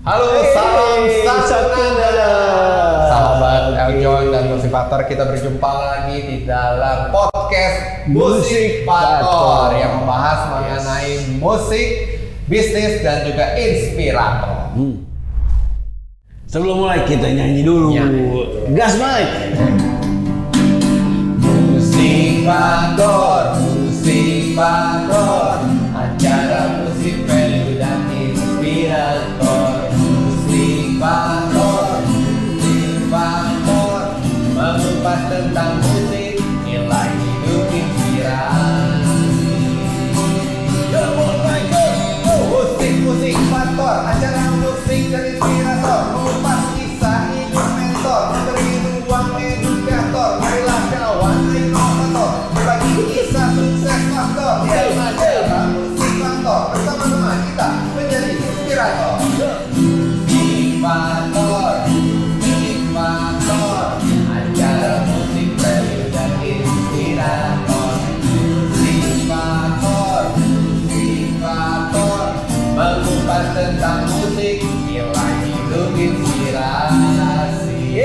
Halo, salam satu nada. Sahabat Eljon dan Musipator, kita berjumpa lagi di dalam podcast Musipator yang membahas mengenai musik, bisnis dan juga inspirator. Sebelum mulai kita nyanyi dulu. Gas mic. Musipator, Musipator, acara musik value dan inspirator. Musipator, Musipator, mengupas tentang musik, nilai hidup inspirasi. Come on, Michael! Musipator, acara musik dan inspirator, mengupas kisah hidup mentor, memberi ruang edukator. Marilah kawan, inovator, berbagi kisah sukses faktor. Acara Musipator, bersama-sama kita menjadi inspirator. Musipator, Musipator, acara musik value dan inspirator. Musipator, Musipator, mengupas tentang musik, nilai hidup inspirasi.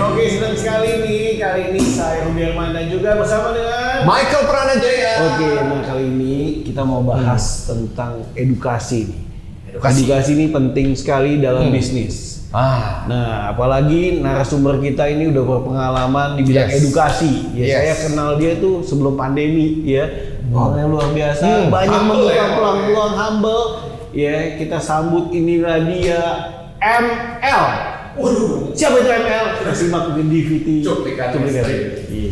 Oke, senang sekali nih. Kali ini saya Rudy Armanda juga bersama dengan Michael Pranajaya. Oke, nah kali ini kita mau bahas tentang edukasi nih. Edukasi ini penting sekali dalam bisnis. Nah, apalagi narasumber kita ini udah berpengalaman di bidang edukasi. Saya kenal dia tuh sebelum pandemi ya. Orang yang luar biasa, banyak membuka peluang-peluang humble. Ya, kita sambut inilah dia ML. Waduh, siapa itu ML? Kita simak di DVD. Cuplikan. Iya.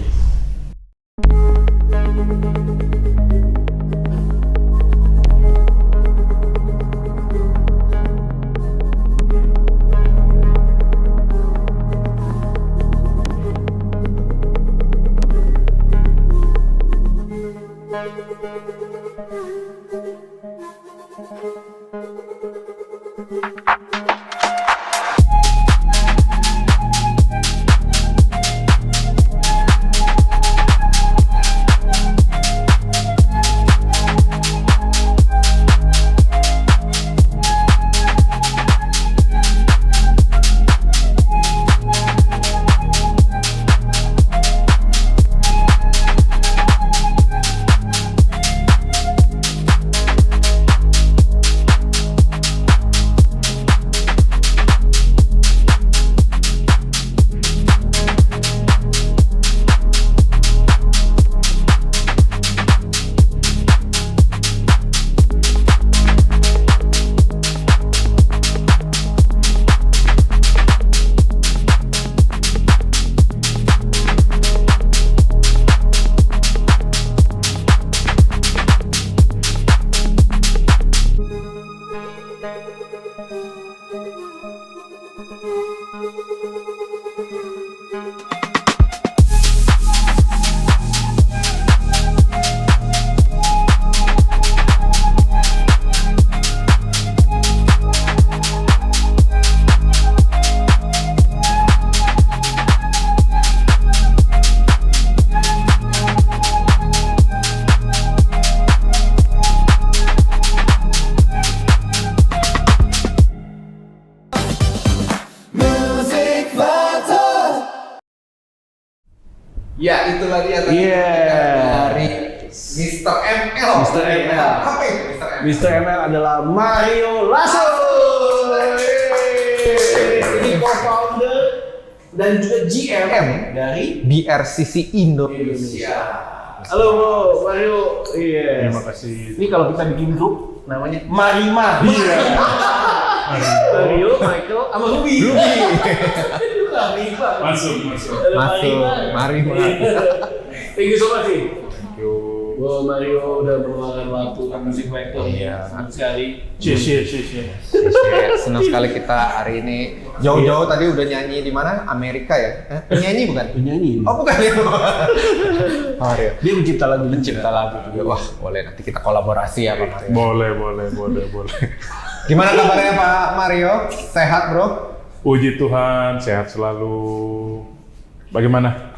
Ya, itulah dia tadi dari Mr. ML. Mr. ML. Apa itu Mr. ML? Mr. ML adalah Mario Lasso. Ini co-founder dan juga GM dari BRCC Indonesia. Halo Bro, Mario. Iya. Terima kasih. Ini kalau kita bikin grup namanya Marima. Mario, Michael, sama Ruby. Masuk. Mari. Thank you so much sih. Wow, Mario udah meluangkan waktu ke musik Michael. Iya. Senang sekali. Senang sekali kita hari ini jauh-jauh tadi udah nyanyi di mana? Amerika ya? Penyanyi bukan? Penyanyi. Oh bukan ya? Mario. Dia mencipta lagu. Wah, boleh nanti kita kolaborasi ya Pak Mario. Boleh. Gimana kabarnya Pak Mario? Sehat bro? Puji Tuhan, sehat selalu. Bagaimana?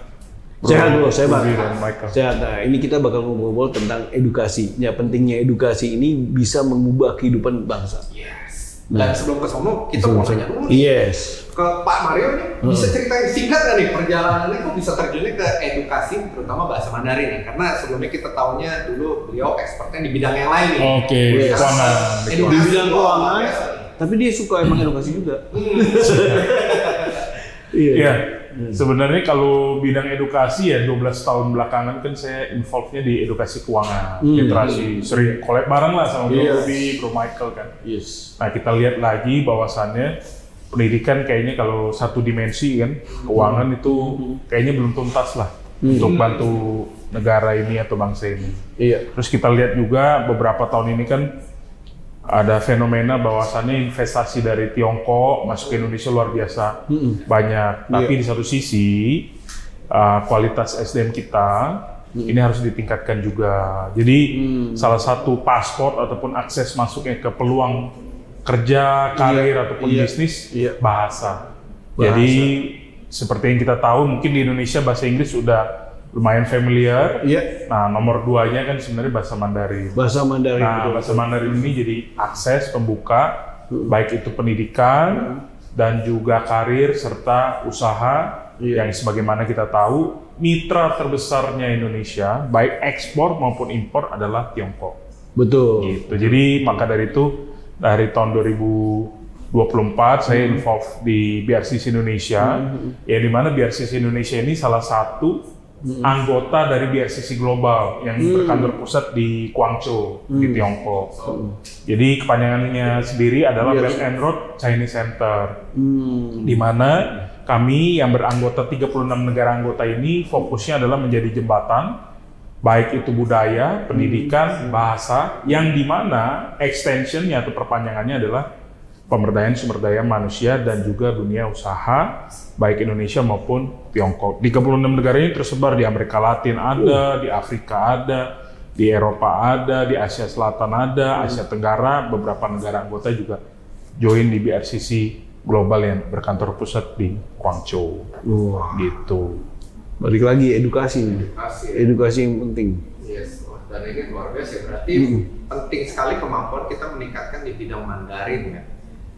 Sehat bro, saya Rudy dan Michael. Sehat. Nah, ini kita bakal ngobrol tentang edukasi. Ya, pentingnya edukasi ini bisa mengubah kehidupan bangsa. Yes. Dan sebelum ke sono, kita mau tanya dulu Yes. ke Pak Mario nih, bisa ceritain singkat nggak nih perjalanannya kok bisa terjunnya ke edukasi, terutama bahasa Mandarin nih? Karena sebelumnya kita taunya dulu beliau expertnya di bidang yang lain nih. Oke, Yes. keuangan. Di bidang keuangan, tapi dia suka emang edukasi juga. Iya. Sebenarnya kalau bidang edukasi ya 12 tahun belakangan kan saya involve-nya di edukasi keuangan, literasi, sering collab bareng lah sama Bro Ruby, Bro Michael kan. Yes. Nah kita lihat lagi bahwasannya pendidikan kayaknya kalau satu dimensi kan, keuangan itu kayaknya belum tuntas lah untuk bantu negara ini atau bangsa ini. Iya. Terus kita lihat juga beberapa tahun ini kan ada fenomena bahwasannya investasi dari Tiongkok masuk ke Indonesia luar biasa banyak. Tapi di satu sisi kualitas SDM kita ini harus ditingkatkan juga. Jadi salah satu paspor ataupun akses masuknya ke peluang kerja, karir ataupun bisnis bahasa. Jadi seperti yang kita tahu mungkin di Indonesia bahasa Inggris sudah lumayan familiar. Iya. Nah, nomor 2-nya kan sebenarnya bahasa Mandarin. Bahasa Mandarin. Nah, bahasa Mandarin ini jadi akses pembuka, baik itu pendidikan dan juga karir serta usaha yang sebagaimana kita tahu mitra terbesarnya Indonesia, baik ekspor maupun impor adalah Tiongkok. Betul. Gitu. Jadi maka dari itu dari tahun 2024 saya involve di BRCC Indonesia, ya di mana BRCC Indonesia ini salah satu anggota dari BRCC Global yang berkantor pusat di Guangzhou di Tiongkok. Jadi kepanjangannya sendiri adalah Belt and Road Chinese Center, di mana kami yang beranggota 36 negara anggota ini fokusnya adalah menjadi jembatan, baik itu budaya, pendidikan, bahasa, yang di mana extensionnya atau perpanjangannya adalah pemberdayaan sumber daya manusia dan juga dunia usaha, baik Indonesia maupun Tiongkok. 36 negara ini tersebar di Amerika Latin ada, di Afrika ada, di Eropa ada, di Asia Selatan ada, Asia Tenggara, beberapa negara anggota juga join di BRCC Global yang berkantor pusat di Guangzhou. Gitu. Balik lagi edukasi nih. Edukasi yang penting. Yes, dan ini luar biasa. Berarti penting sekali kemampuan kita meningkatkan di bidang Mandarin ya.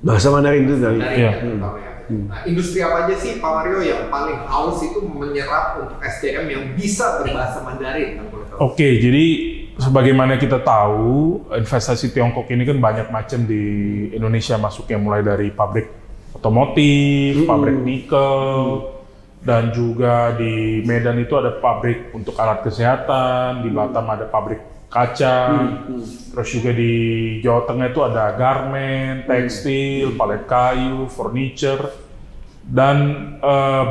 Bahasa Mandarin itu tadi. Mandarin terutama ya. Nah, industri apa aja sih Pak Mario yang paling haus itu menyerap untuk SDM yang bisa berbahasa Mandarin? Oke, jadi sebagaimana kita tahu investasi Tiongkok ini kan banyak macam di Indonesia masuknya, mulai dari pabrik otomotif, pabrik nikel, dan juga di Medan itu ada pabrik untuk alat kesehatan, di Batam ada pabrik kaca, terus juga di Jawa Tengah itu ada garment, tekstil, palet kayu, furniture, dan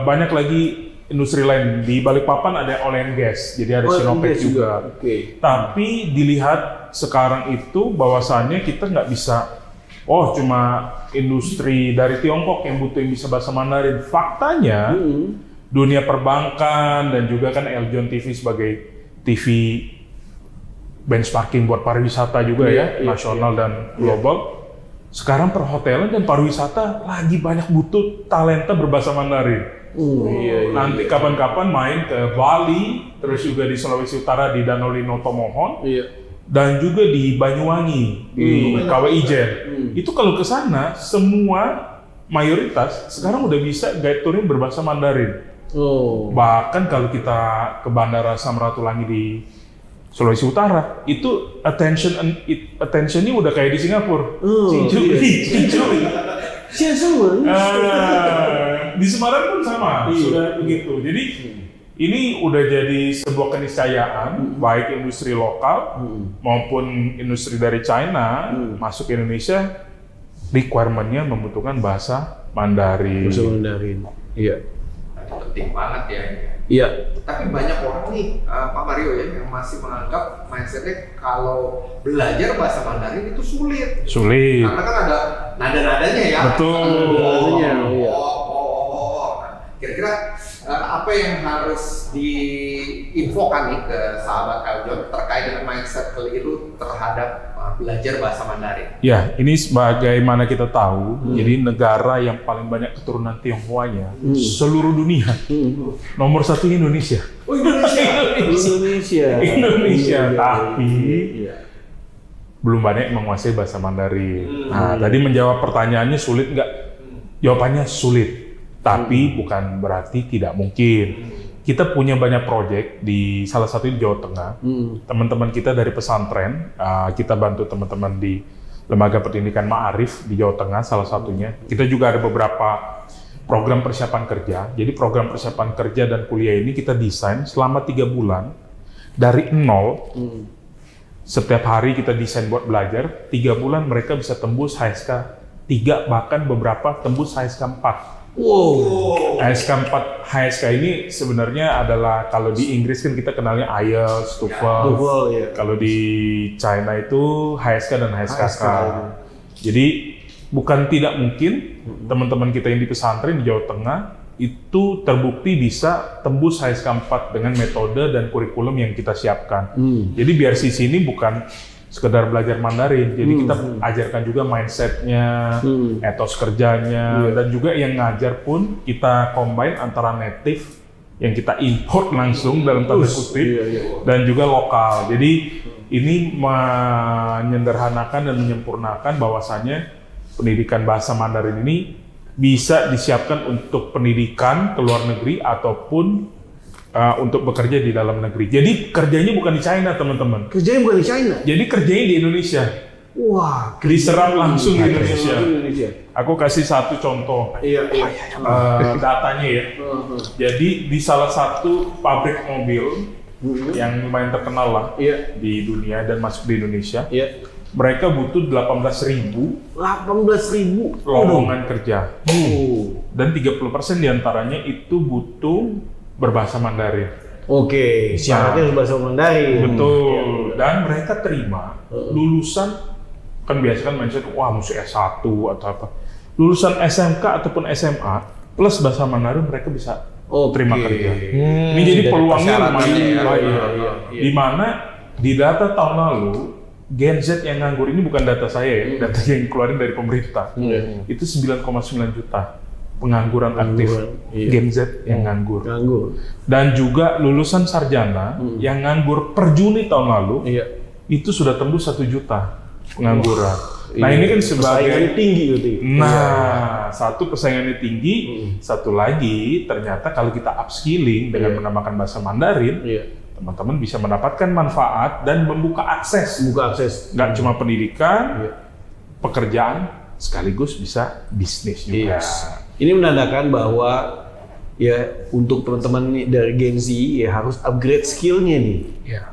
banyak lagi industri lain. Di Balikpapan ada oil and gas, jadi ada Sinopec juga. Tapi dilihat sekarang itu bahwasannya kita nggak bisa, cuma industri dari Tiongkok yang butuh yang bisa bahasa Mandarin. Faktanya, dunia perbankan dan juga kan Eljon TV sebagai TV benchmarking buat pariwisata juga nasional dan global. Sekarang perhotelan dan pariwisata lagi banyak butuh talenta berbahasa Mandarin. Nanti kapan-kapan main ke Bali, terus juga di Sulawesi Utara di Danau Lino Tomohon, dan juga di Banyuwangi di KW Ijen. Itu kalau ke sana semua mayoritas sekarang udah bisa guide touring berbahasa Mandarin. Bahkan kalau kita ke Bandara Samratulangi di Sulawesi Utara, itu attention-nya udah kayak di Singapura. Di Semarang pun sama, sudah begitu. Jadi ini udah jadi sebuah keniscayaan, baik industri lokal maupun industri dari China masuk ke Indonesia, requirement-nya membutuhkan bahasa Mandarin. Bahasa Mandarin. Iya. Penting banget ya. Iya. Tapi banyak orang nih, Pak Mario ya, yang masih menganggap mindsetnya kalau belajar bahasa Mandarin itu sulit. Sulit. Karena kan ada nada-nadanya ya. Betul. Kira-kira apa yang harus diinfokan nih ke sahabat Eljon terkait dengan mindset keliru terhadap belajar bahasa Mandarin? Ya, ini sebagaimana kita tahu, jadi negara yang paling banyak keturunan Tionghoanya seluruh dunia. Nomor 1 Indonesia. Indonesia. Indonesia. Tapi belum banyak yang menguasai bahasa Mandarin. Nah, tadi menjawab pertanyaannya sulit nggak? Jawabannya sulit, tapi bukan berarti tidak mungkin. Kita punya banyak proyek di salah satu di Jawa Tengah. Teman-teman kita dari pesantren, kita bantu teman-teman di Lembaga Pendidikan Ma'arif di Jawa Tengah salah satunya. Kita juga ada beberapa program persiapan kerja. Jadi program persiapan kerja dan kuliah ini kita desain selama 3 bulan dari nol. Setiap hari kita desain buat belajar, 3 bulan mereka bisa tembus HSK 3, bahkan beberapa tembus HSK 4. Wow. HSK ini sebenarnya adalah, kalau di Inggris kan kita kenalnya IELTS, TOEFL. Ya. Kalau di China itu HSK dan HSKK. Jadi bukan tidak mungkin teman-teman kita yang di pesantren di Jawa Tengah itu terbukti bisa tembus HSK 4 dengan metode dan kurikulum yang kita siapkan. Jadi BRCC ini bukan sekedar belajar Mandarin, jadi kita ajarkan juga mindsetnya, etos kerjanya, dan juga yang ngajar pun kita combine antara native yang kita import langsung dalam tanda kutip dan juga lokal. Jadi ini menyederhanakan dan menyempurnakan bahwasannya pendidikan bahasa Mandarin ini bisa disiapkan untuk pendidikan ke luar negeri ataupun untuk bekerja di dalam negeri. Jadi kerjanya bukan di China, teman-teman. Kerjanya bukan di China? Jadi kerjanya di Indonesia. Wah, diserap langsung di Indonesia. Aku kasih satu contoh. Datanya ya. Jadi di salah satu pabrik mobil yang lumayan terkenal lah di dunia dan masuk di Indonesia. Mereka butuh 18.000 lowongan kerja. Dan 30% diantaranya itu butuh berbahasa Mandarin. Oke, syaratnya berbahasa Mandarin. Betul. Dan mereka terima lulusan, kan biasa kan mindset, wah mesti S1 atau apa. Lulusan SMK ataupun SMA plus bahasa Mandarin mereka bisa terima kerja. Ini jadi peluangnya lumayan baik. Di mana di data tahun lalu Gen Z yang nganggur ini bukan data saya ya, data yang keluarin dari pemerintah. Itu 9,9 juta pengangguran aktif Gen Z yang nganggur. Dan juga lulusan sarjana yang nganggur per Juni tahun lalu itu sudah tembus 1 juta pengangguran. Nah ini kan sebagai persaingannya tinggi berarti. Satu persaingannya tinggi, satu lagi ternyata kalau kita upskilling dengan menambahkan bahasa Mandarin, teman-teman bisa mendapatkan manfaat dan membuka akses. Nggak cuma pendidikan, pekerjaan, sekaligus bisa bisnis juga. Ini menandakan bahwa ya untuk teman-teman ini dari Gen Z ya harus upgrade skillnya nih.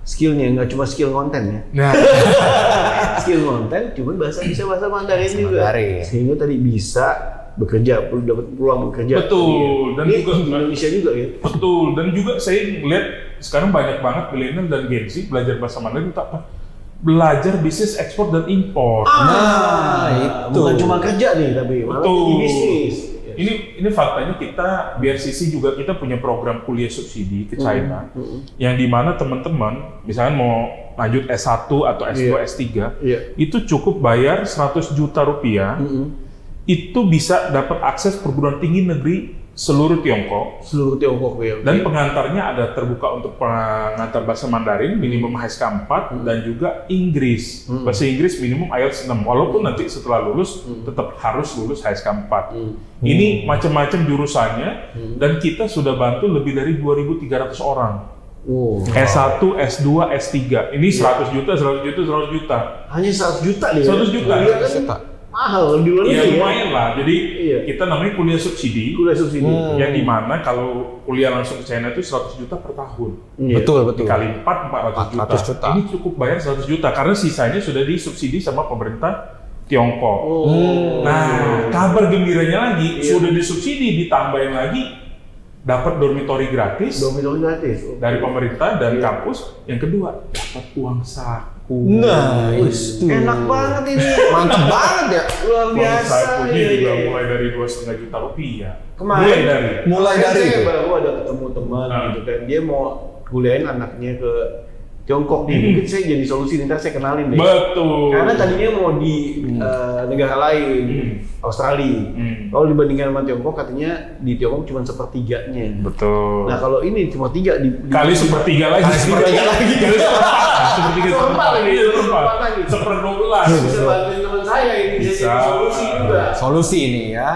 Skillnya nggak cuma skill konten ya. Skill konten, cuman bisa bahasa Mandarin juga. Sehingga tadi bisa bekerja, dapat peluang bekerja. Betul. Dan ini juga di Indonesia juga ya. Betul. Dan juga saya lihat sekarang banyak banget milenial dan Gen Z belajar bahasa Mandarin untuk apa? Belajar bisnis ekspor dan impor. Itu bukan cuma kerja nih, tapi malah jadi bisnis. Ini faktanya kita BRCC juga kita punya program kuliah subsidi ke China, yang dimana teman-teman misalnya mau lanjut S1 atau S2, S3, itu cukup bayar 100 juta rupiah, itu bisa dapat akses perguruan tinggi negeri seluruh Tiongkok. Dan pengantarnya ada terbuka untuk pengantar bahasa Mandarin minimum HSK 4 dan juga Inggris. Bahasa Inggris minimum IELTS 6. Walaupun nanti setelah lulus tetap harus lulus HSK 4. Ini macam-macam jurusannya dan kita sudah bantu lebih dari 2.300 orang. S1, S2, S3. Ini 100 juta. Hanya 100 juta nih. 100 juta. Mahal di luar negeri. Lumayan lah. Jadi kita namanya kuliah subsidi. Yang dimana kalau kuliah langsung ke China itu 100 juta per tahun. Betul. Dikali 4, 400 juta. Ini cukup bayar 100 juta karena sisanya sudah disubsidi sama pemerintah Tiongkok. Nah, kabar gembiranya lagi sudah disubsidi, ditambahin lagi dapat dormitory gratis dari pemerintah dan kampus. Yang kedua dapat uang saku. Nah, itu enak banget ini. mantap banget ya. Luar biasa. Sakunya juga mulai dari 2,5 juta rupiah. Mulai dari saya baru ada ketemu teman gitu kan, dia mau kuliahin anaknya ke Tiongkok nih, mungkin saya jadi solusi, ntar saya kenalin deh. Betul. Karena tadinya mau di negara lain, Australia. Kalau dibandingkan sama Tiongkok, katanya di Tiongkok cuma sepertiganya. Betul. Nah kalau ini cuma 3 Kali sepertiga lagi. sepertiga lagi. Kali sepertiga Seperempat lagi. Seperempat lagi. Seper-12. Bisa bantuin teman saya ini, Bisa. jadi solusi juga. Solusi ini ya.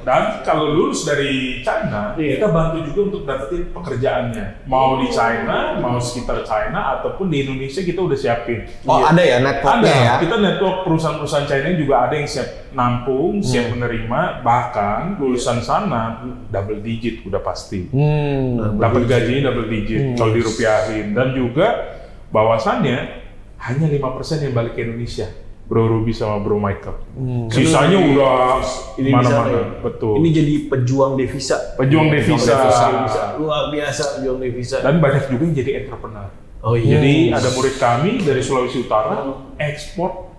Dan kalau lulus dari China, Iya. kita bantu juga untuk dapetin pekerjaannya. Mau di China, mau sekitar China, ataupun di Indonesia kita udah siapin. Oh ada ya networknya Ada, ya. kita network perusahaan-perusahaan China juga ada yang siap nampung, siap menerima, bahkan lulusan sana double digit udah pasti. Dapat gajinya double digit kalau dirupiahin. Dan juga bahwasannya hanya 5% yang balik ke Indonesia. Bro Ruby sama Bro Michael. Sisanya udah Ini mana-mana. bisa, Betul. Ini jadi pejuang devisa. Pejuang devisa. Luar biasa pejuang devisa. Dan banyak juga yang jadi entrepreneur. Oh iya. Jadi ada murid kami dari Sulawesi Utara ekspor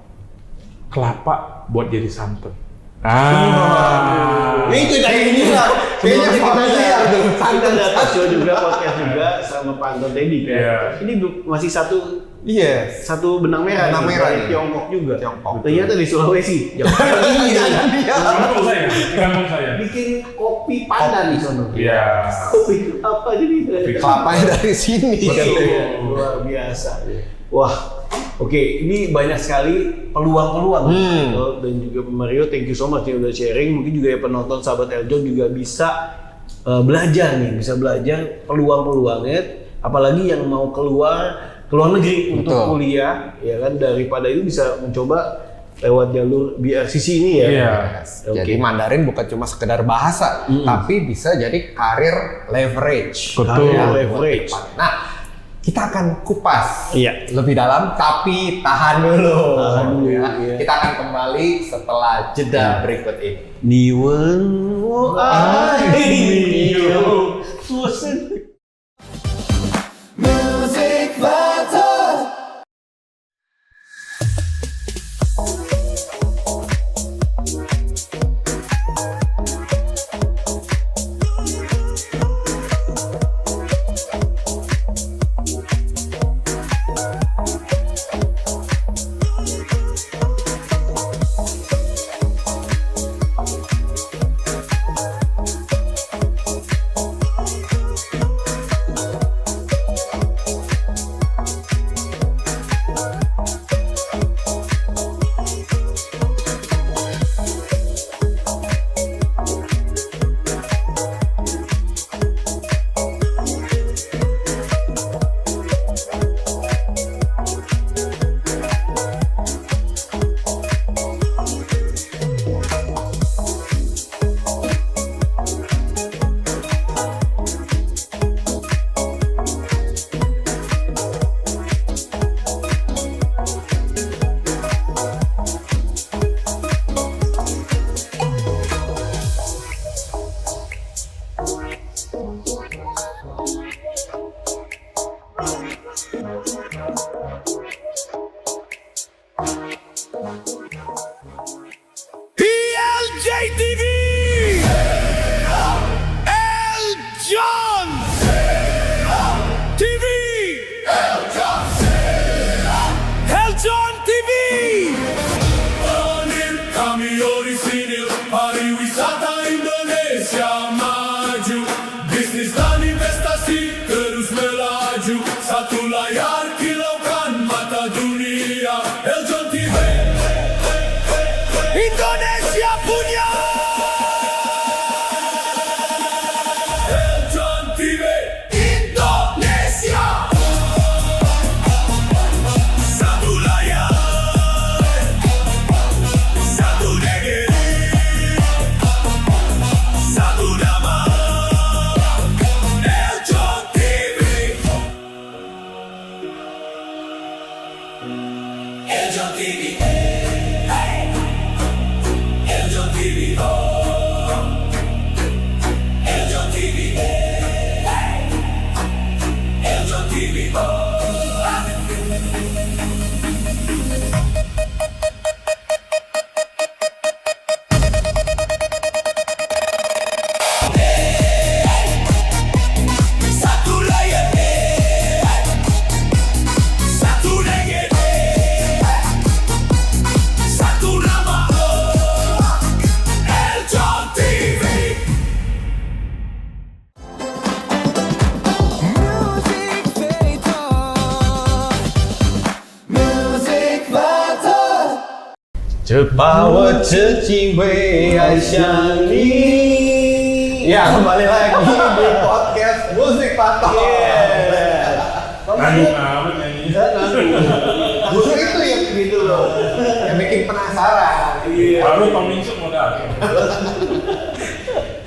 kelapa buat jadi santan. Itu dari ini lah. Kayaknya kita lihat kita dapat show juga, podcast juga sama Pak Anton Teddy kan. Iya. Ini masih satu Yes. benang merah. Benang nih, merah dari nih. Tiongkok juga. Tiongkok. Ternyata di Sulawesi. Iya. Kampung saya, kampung saya. Bikin kopi pandan di sana. Iya. Kopi apa jadi? Kelapanya dari sini. Iya, luar biasa. Wah, oke, ini banyak sekali peluang-peluang. Dan juga Mario, thank you so much yang udah sharing. Mungkin juga ya penonton sahabat Eljon juga bisa belajar nih, bisa belajar peluang-peluangnya. Apalagi yang mau keluar negeri untuk Betul. kuliah, ya kan, daripada itu bisa mencoba lewat jalur BRCC ini ya. Iya. Oke. Jadi Mandarin bukan cuma sekedar bahasa, tapi bisa jadi karir leverage. Betul. Ya, Leverage. Nah, kita akan kupas Iya. lebih dalam, tapi tahan dulu. Tahan dulu, ya. iya. Kita akan kembali setelah jeda berikut ini. Niwen wo ai yo. Music Battle. PLJTV! Eljon! TV! Eljon TV! Anil kami orisinil pariwisata Indonesia maju. Bisnis dan investasi terus melaju. Satu layar kilaukan mata dunia. Eljon TV. Indonesia punya Eljon TV Indonesia satu layar satu negeri satu nama Eljon TV Eljon TV Eljon TV, oh. Eljon TV, Eljon TV, oh. Satu layar, 把我这机会爱上你。 Ya, kembali lagi di podcast Musik Pator. Nanggung amat nyanyinya. Justru itu yang gitu loh, yang bikin penasaran. Baru Tomingsuk modal.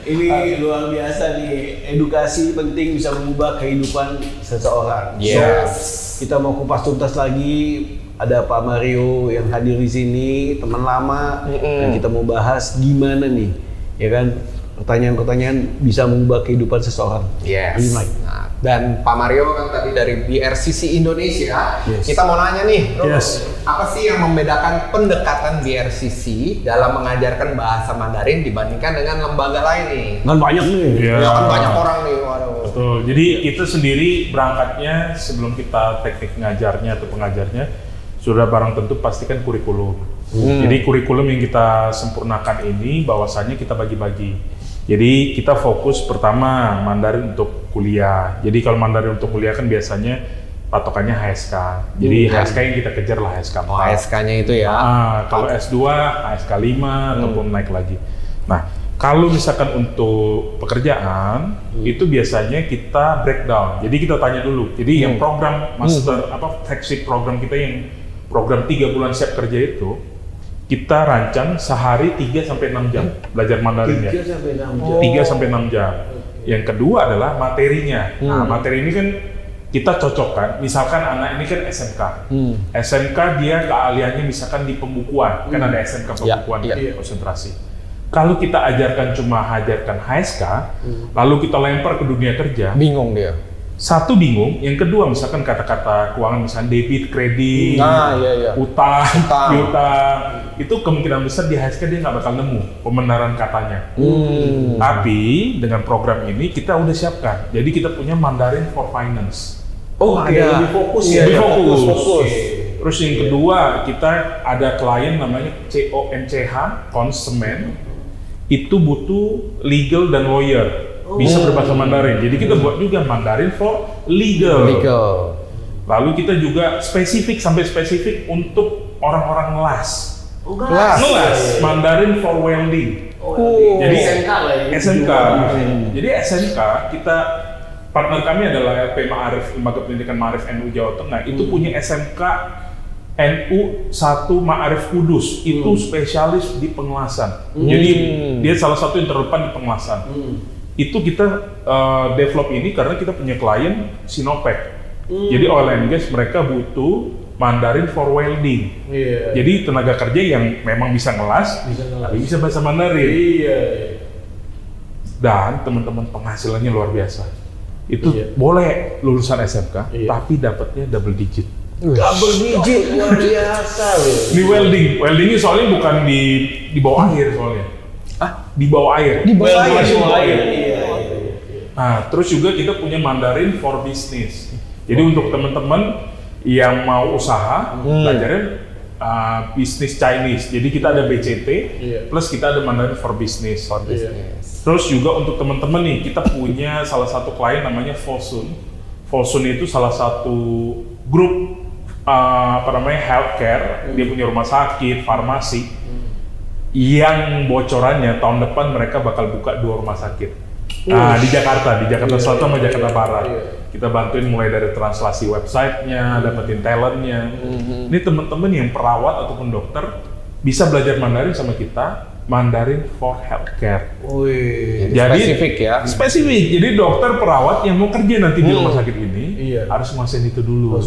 Ini luar biasa nih, edukasi penting bisa mengubah kehidupan seseorang. Yes. So, kita mau kupas tuntas lagi. Ada Pak Mario yang hadir di sini, teman lama, dan kita mau bahas gimana nih, ya kan? Pertanyaan-pertanyaan bisa mengubah kehidupan seseorang. Yes. Lebih baik. Nah, dan Pak Mario kan tadi dari BRCC Indonesia. Yes. Kita mau nanya nih, Bro, Yes. apa sih yang membedakan pendekatan BRCC dalam mengajarkan bahasa Mandarin dibandingkan dengan lembaga lain nih? Kan banyak nih. Iya. Ya kan banyak orang nih, waduh. Betul. Jadi kita sendiri berangkatnya sebelum kita teknik ngajarnya atau pengajarnya sudah barang tentu pastikan kurikulum. Jadi kurikulum yang kita sempurnakan ini bahwasannya kita bagi-bagi. Jadi kita fokus pertama Mandarin untuk kuliah. Jadi kalau Mandarin untuk kuliah kan biasanya patokannya HSK. Jadi HSK yang kita kejar lah HSK 4. Oh, HSK-nya itu ya. Kalau S2 HSK 5 ataupun naik lagi. Nah, kalau misalkan untuk pekerjaan itu biasanya kita breakdown. Jadi kita tanya dulu. Jadi yang program master flagship program kita yang program 3 bulan siap kerja itu kita rancang sehari 3 sampai 6 jam belajar Mandarin ya. 3 sampai 6 jam. 3 sampai 6 jam. Yang kedua adalah materinya. Nah, materi ini kan kita cocokkan. Misalkan anak ini kan SMK. SMK dia keahliannya misalkan di pembukuan. Kan ada SMK pembukuan konsentrasi. Kalau kita ajarkan cuma HSK, lalu kita lempar ke dunia kerja, Bingung dia. satu bingung, yang kedua misalkan kata-kata keuangan misalnya debit, kredit, utang, piutang, itu kemungkinan besar di HSK dia nggak bakal nemu pembenaran katanya. Tapi dengan program ini kita udah siapkan, jadi kita punya Mandarin for Finance. Oh, ada lebih fokus ya. Lebih fokus. Fokus. Terus yang kedua kita ada klien namanya CONCH, konsumen, itu butuh legal dan lawyer. Bisa berbahasa Mandarin. Jadi kita buat juga Mandarin for legal. Lalu kita juga spesifik untuk orang-orang ngelas. Ngelas Mandarin for welding. Jadi SMK lah ya. SMK. Jadi SMK kita partner kami adalah LP Ma'arif, Lembaga Pendidikan Ma'arif NU Jawa Tengah. Itu punya SMK NU 1 Ma'arif Kudus. Itu spesialis di pengelasan. Jadi dia salah satu yang terdepan di pengelasan. Itu kita develop ini karena kita punya klien Sinopec. Jadi oil and gas mereka butuh Mandarin for welding. Jadi tenaga kerja yang memang bisa ngelas, tapi bisa bahasa Mandarin. Dan teman-teman penghasilannya luar biasa. Itu boleh lulusan SMK, tapi dapatnya double digit. Double digit luar biasa loh. Di weldingnya soalnya bukan di bawah air soalnya. Di bawah air. Di bawah air. Nah, terus juga kita punya Mandarin for Business. Jadi untuk teman-teman yang mau usaha, belajarnya bisnis Chinese. Jadi kita ada BCT, plus kita ada Mandarin for Business. Terus juga untuk teman-teman nih, kita punya salah satu klien namanya Fosun. Fosun itu salah satu grup healthcare. Dia punya rumah sakit, farmasi. Yang bocorannya tahun depan mereka bakal buka 2 rumah sakit. Nah, di Jakarta Selatan sama Jakarta Barat. Kita bantuin mulai dari translasi websitenya, dapetin talentnya. Ini teman-teman yang perawat ataupun dokter bisa belajar Mandarin sama kita, Mandarin for Healthcare. Jadi spesifik ya. Spesifik. Jadi dokter perawat yang mau kerja nanti di rumah sakit ini harus nguasain itu dulu.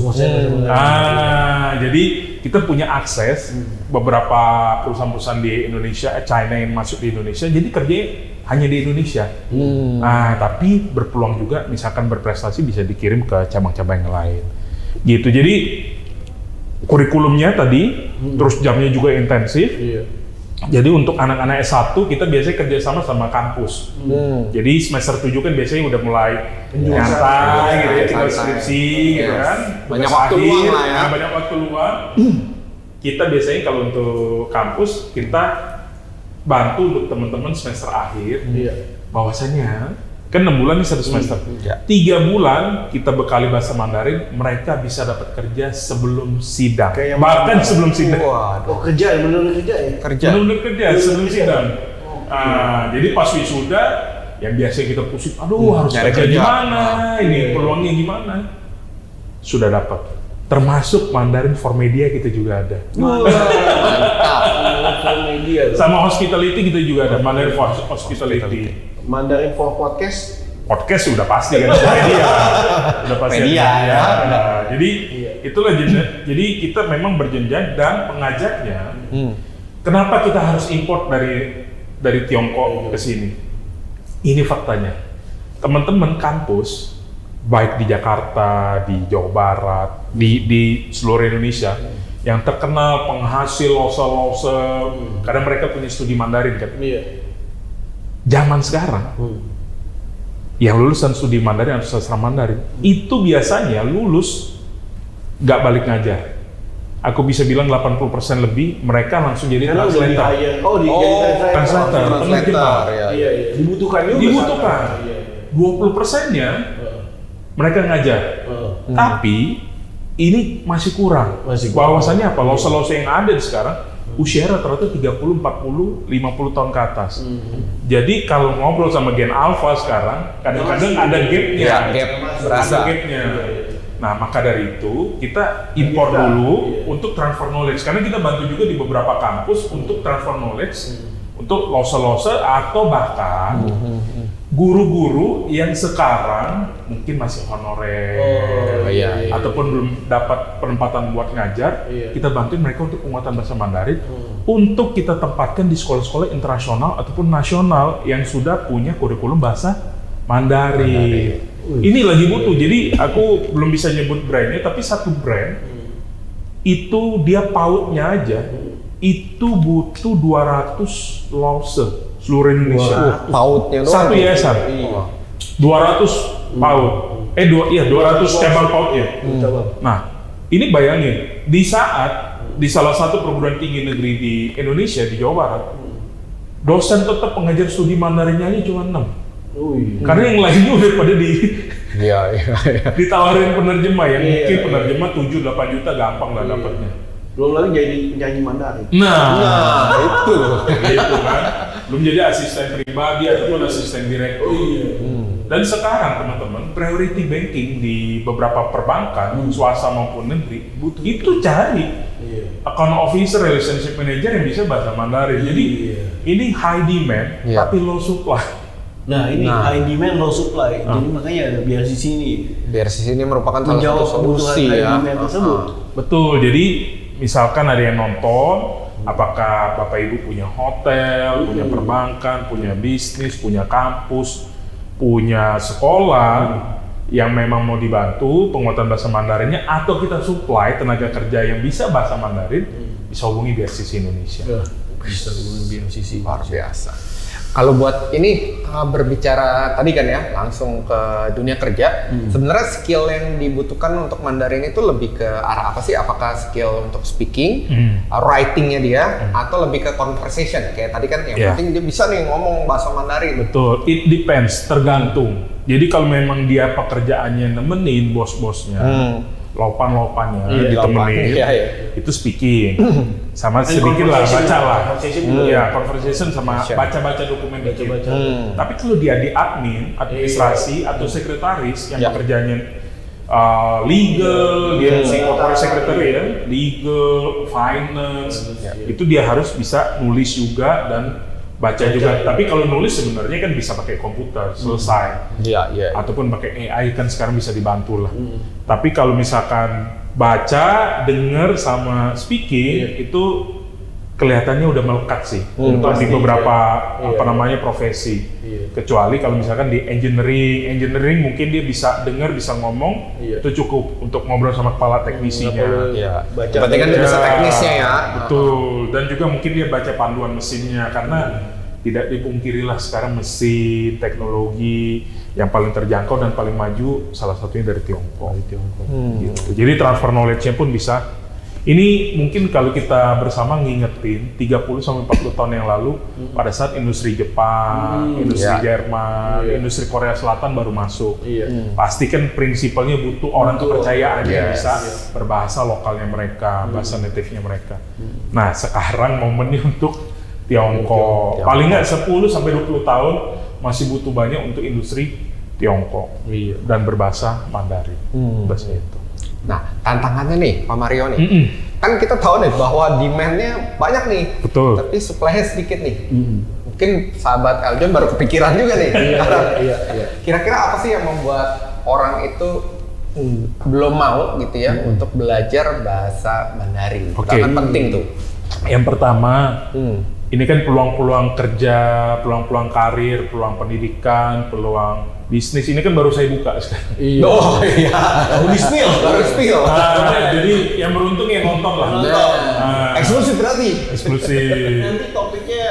Jadi kita punya akses beberapa perusahaan-perusahaan di Indonesia, China yang masuk di Indonesia. Jadi kerjanya hanya di Indonesia. Tapi berpeluang juga misalkan berprestasi bisa dikirim ke cabang-cabang yang lain. Gitu. Jadi kurikulumnya tadi, terus jamnya juga intensif. Jadi untuk anak-anak S1 kita biasanya kerjasama sama kampus. Jadi semester 7 kan biasanya udah mulai nyantai gitu ya, tinggal skripsi gitu kan. Banyak waktu luang lah ya. Banyak waktu luang. Kita biasanya kalau untuk kampus kita bantu untuk teman-teman semester akhir bahwasanya Kan 6 bulan nih 1 semester. 3 bulan kita bekali bahasa Mandarin, mereka bisa dapat kerja sebelum sidang. Bahkan sebelum sidang. Oh kerja, benar-benar kerja ya? Benar-benar kerja sebelum sidang. Jadi pas wisuda, yang biasa kita pusing, aduh harus kerja gimana, ini peluangnya gimana. Sudah dapat. Termasuk Mandarin for Media kita juga ada. Media. Sama hospitality kita juga ada, Mandarin for Hospitality. Mandarin for podcast. Podcast sudah pasti kan media. Udah pasti Media, ada. ya. Nah, jadi itulah jadi kita memang berjenjang dan pengajarnya. Kenapa kita harus import dari Tiongkok ke sini? Ini faktanya. Teman-teman kampus baik di Jakarta, di Jawa Barat, di seluruh Indonesia yang terkenal penghasil lose-lose, karena mereka punya studi Mandarin kan. Zaman sekarang, yang lulusan studi Mandarin atau sastra Mandarin, itu biasanya lulus nggak balik ngajar. Aku bisa bilang 80% lebih mereka langsung jadi translator. Translator, penerjemah. Iya. Dibutuhkan juga. Dibutuhkan. 20%-nya mereka ngajar. Tapi ini masih kurang. Bahwasannya apa? Lose-lose yang ada di sekarang usia rata-rata 30, 40, 50 tahun ke atas. Jadi kalau ngobrol sama Gen Alpha sekarang, kadang-kadang ada gap-nya. Ada gap-nya. Nah, maka dari itu kita impor dulu untuk transfer knowledge. Karena kita bantu juga di beberapa kampus untuk transfer knowledge, untuk lose-lose atau bahkan guru-guru yang sekarang mungkin masih honorer ataupun belum dapat penempatan buat ngajar, kita bantuin mereka untuk penguatan bahasa Mandarin untuk kita tempatkan di sekolah-sekolah internasional ataupun nasional yang sudah punya kurikulum bahasa Mandarin. Ini lagi butuh, jadi aku belum bisa nyebut brandnya, tapi satu brand itu dia pautnya aja itu butuh 200 lause seluruh Indonesia. Pautnya doang. Satu yayasan. 200 paut. 200 cabang pautnya. Nah, ini bayangin, di salah satu perguruan tinggi negeri di Indonesia, di Jawa Barat, dosen tetap pengajar studi Mandarinnya aja cuma 6. Karena yang lainnya udah pada ditawarin penerjemah yang mungkin penerjemah 7-8 juta gampang lah dapatnya. Belum lagi jadi penyanyi Mandarin. Nah itu kan. Belum jadi asisten pribadi ataupun asisten direktur. Dan sekarang teman-teman, priority banking di beberapa perbankan, swasta maupun negeri, itu cari account officer, relationship manager yang bisa bahasa Mandarin. Jadi ini high demand tapi low supply. Nah ini high demand low supply, jadi makanya ada BRCC ini. BRCC ini merupakan salah satu solusi ya. Betul, jadi misalkan ada yang nonton, apakah Bapak Ibu punya hotel, punya perbankan, punya bisnis, punya kampus, punya sekolah yang memang mau dibantu penguatan bahasa Mandarinnya, atau kita supply tenaga kerja yang bisa bahasa Mandarin, bisa hubungi BRCC Indonesia. Bisa hubungi BRCC. Luar biasa. Kalau buat ini berbicara tadi kan ya, langsung ke dunia kerja, sebenarnya skill yang dibutuhkan untuk Mandarin itu lebih ke arah apa sih? Apakah skill untuk speaking, writingnya dia, atau lebih ke conversation? Kayak tadi kan yang penting dia bisa nih ngomong bahasa Mandarin. Betul, it depends, tergantung. Jadi kalau memang dia pekerjaannya nemenin bos-bosnya, lopan-lopannya ditemenin, itu speaking. Sama sedikit lah, baca lah. Conversation sama baca-baca dokumen dikit. Tapi kalau dia di admin, administrasi atau sekretaris yang pekerjaannya legal, dia corporate secretary ya, legal, finance, itu dia harus bisa nulis juga dan baca juga. Tapi kalau nulis sebenarnya kan bisa pakai komputer, selesai. Ataupun pakai AI kan sekarang bisa dibantu lah. Tapi kalau misalkan baca, dengar sama speaking itu kelihatannya udah melekat sih untuk di beberapa profesi. Kecuali kalau misalkan di engineering mungkin dia bisa dengar, bisa ngomong, itu cukup untuk ngobrol sama kepala teknisinya. Berarti kan dia bisa teknisnya ya. Betul, dan juga mungkin dia baca panduan mesinnya, karena tidak dipungkirilah sekarang mesin teknologi yang paling terjangkau dan paling maju salah satunya dari Tiongkok. Gitu. Jadi transfer knowledge-nya pun bisa Ini mungkin kalau kita bersama ngingetin 30-40 tahun yang lalu pada saat industri Jepang, industri Jerman, industri Korea Selatan baru masuk. Pasti kan prinsipalnya butuh orang kepercayaan yang bisa berbahasa lokalnya mereka, bahasa native-nya mereka. Nah, sekarang momennya untuk Tiongkok. Paling nggak 10-20 tahun masih butuh banyak untuk industri Tiongkok dan berbahasa Mandarin. Bahasa itu. Nah, tantangannya nih, Pak Mario nih. Kan kita tahu nih bahwa demand-nya banyak nih. Betul. Tapi supply-nya sedikit nih. Mungkin sahabat Eljon baru kepikiran juga nih. Kira-kira apa sih yang membuat orang itu belum mau gitu ya untuk belajar bahasa Mandarin? Oke. Sangat penting tuh. Yang pertama, ini kan peluang-peluang kerja, peluang-peluang karir, peluang pendidikan, peluang bisnis. Ini kan baru saya buka sekarang. Oh iya, baru spill. Jadi yang beruntung yang nonton lah. Eksklusif berarti. Eksklusif. Nanti topiknya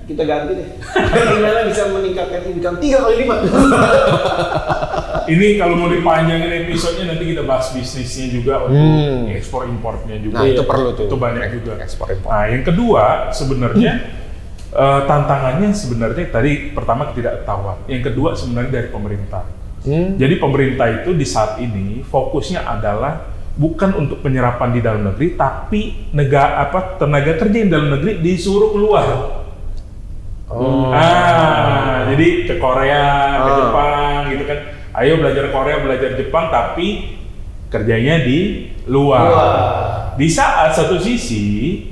kita ganti deh. Gimana bisa meningkatkan income 3 kali 5? Ini kalau mau dipanjangin episodenya nanti kita bahas bisnisnya juga untuk ekspor importnya juga. Nah, itu perlu tuh. Itu banyak juga. Ekspor impor. Nah, yang kedua sebenarnya tantangannya sebenarnya tadi pertama ketidaktahuan. Yang kedua sebenarnya dari pemerintah. Jadi pemerintah itu di saat ini fokusnya adalah bukan untuk penyerapan di dalam negeri, tapi tenaga kerja yang dalam negeri disuruh keluar. Jadi ke Korea, ke Jepang gitu kan. Ayo belajar Korea, belajar Jepang, tapi kerjanya di luar. Di saat satu sisi,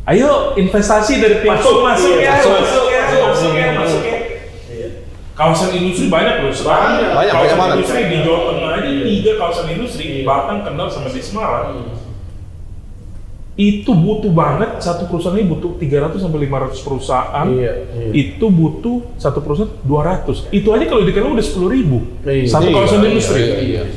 ayo investasi dari Tiongkok masuk ya. Kawasan industri banyak loh sekarang. Kawasan banget. industri di Jawa Tengah aja 3 kawasan industri di Batang, Kendal, sama di Semarang. Itu butuh banget, satu perusahaan ini butuh 300 sampai 500 perusahaan. Itu butuh satu perusahaan 200. Itu aja kalau dikelola udah 10.000. Satu kawasan industri.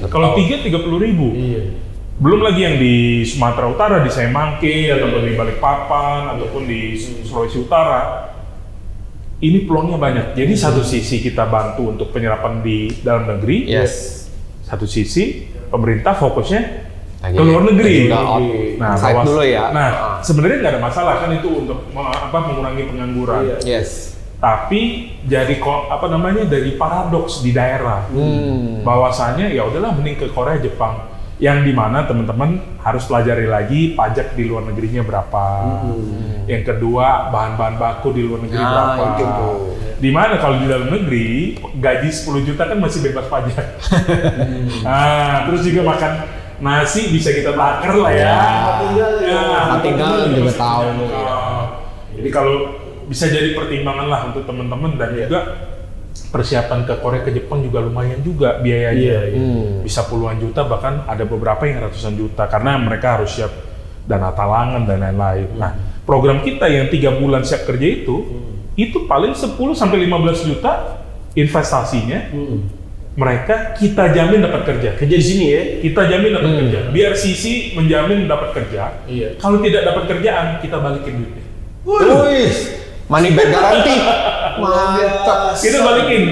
Kalau 3 30.000. Belum lagi yang di Sumatera Utara, di Semangke, ataupun di Balikpapan, ataupun di Sulawesi Utara. Ini peluangnya banyak. Jadi satu sisi kita bantu untuk penyerapan di dalam negeri. Satu sisi pemerintah fokusnya ke luar negeri. Nah, dulu ya. Nah, sebenarnya nggak ada masalah kan itu untuk mengurangi pengangguran. Tapi jadi dari paradoks di daerah. Bahwasanya ya udahlah mending ke Korea, Jepang. Yang dimana teman-teman harus pelajari lagi pajak di luar negerinya berapa. Yang kedua, bahan-bahan baku di luar negeri berapa. Dimana kalau di dalam negeri gaji 10 juta kan masih bebas pajak. Terus juga makan nasi bisa kita takar lah ya. Tinggal juga tahu. Jadi kalau bisa jadi pertimbangan lah untuk teman-teman dan juga persiapan ke Korea, ke Jepang juga lumayan juga biayanya. Bisa puluhan juta, bahkan ada beberapa yang ratusan juta karena mereka harus siap dana talangan dan lain-lain. Nah, program kita yang 3 bulan siap kerja itu paling 10 sampai 15 juta investasinya. Mereka kita jamin dapat kerja. Kerja di sini ya? Kita jamin dapat kerja. Biar sisi menjamin dapat kerja. Kalau tidak dapat kerjaan, kita balikin duitnya. Money back garanti. Mantap. Kita balikin.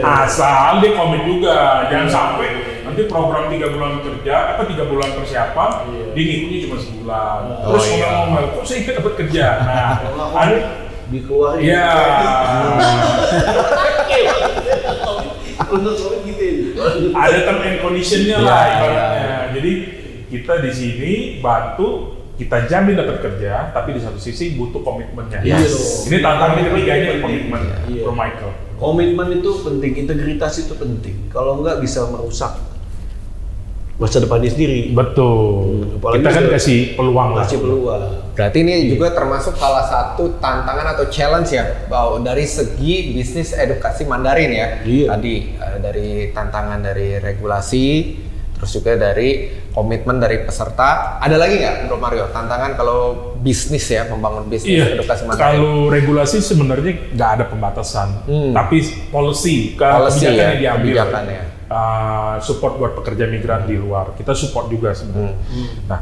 Asal dia komit juga. Jangan sampai nanti program 3 bulan kerja atau 3 bulan persiapan, dia ngikutnya cuma sebulan. Terus ngomong-ngomong, kok saya ikut dapat kerja? Nah, ada dikeluarin. Iya. Ada term and condition-nya lah ibaratnya. Jadi kita di sini bantu, kita jamin dapat kerja, tapi di satu sisi butuh komitmennya. Ini tantangan ketiganya komitmen, Bro Michael. Komitmen itu penting, integritas itu penting. Kalau enggak bisa merusak masa depannya sendiri. Betul. Kita kan kasih peluang lah. Kasih peluang. Berarti ini juga termasuk salah satu tantangan atau challenge ya, bahwa dari segi bisnis edukasi Mandarin ya. Tadi dari tantangan dari regulasi, terus juga dari komitmen dari peserta. Ada lagi nggak, Bro Mario, tantangan kalau bisnis ya, membangun bisnis edukasi Mandarin? Kalau regulasi sebenarnya nggak ada pembatasan, tapi policy kebijakan yang diambil. Support buat pekerja migran di luar, kita support juga sebenarnya. Nah,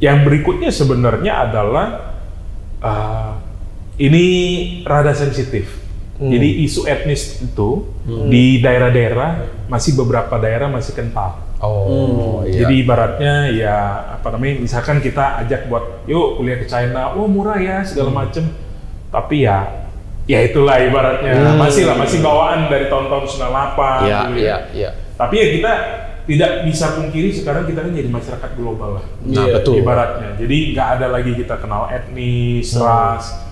yang berikutnya sebenarnya adalah ini rada sensitif. Jadi isu etnis itu di daerah-daerah beberapa daerah masih kental. Oh, iya. Jadi ibaratnya ya apa namanya, misalkan kita ajak buat yuk kuliah ke China, wah murah ya segala macem. Tapi ya itulah ibaratnya masih bawaan dari tahun-tahun 98. Iya, gitu iya, iya. Tapi ya kita tidak bisa pungkiri sekarang kita kan jadi masyarakat global lah. Nah, betul. Ibaratnya. Jadi nggak ada lagi kita kenal etnis, ras.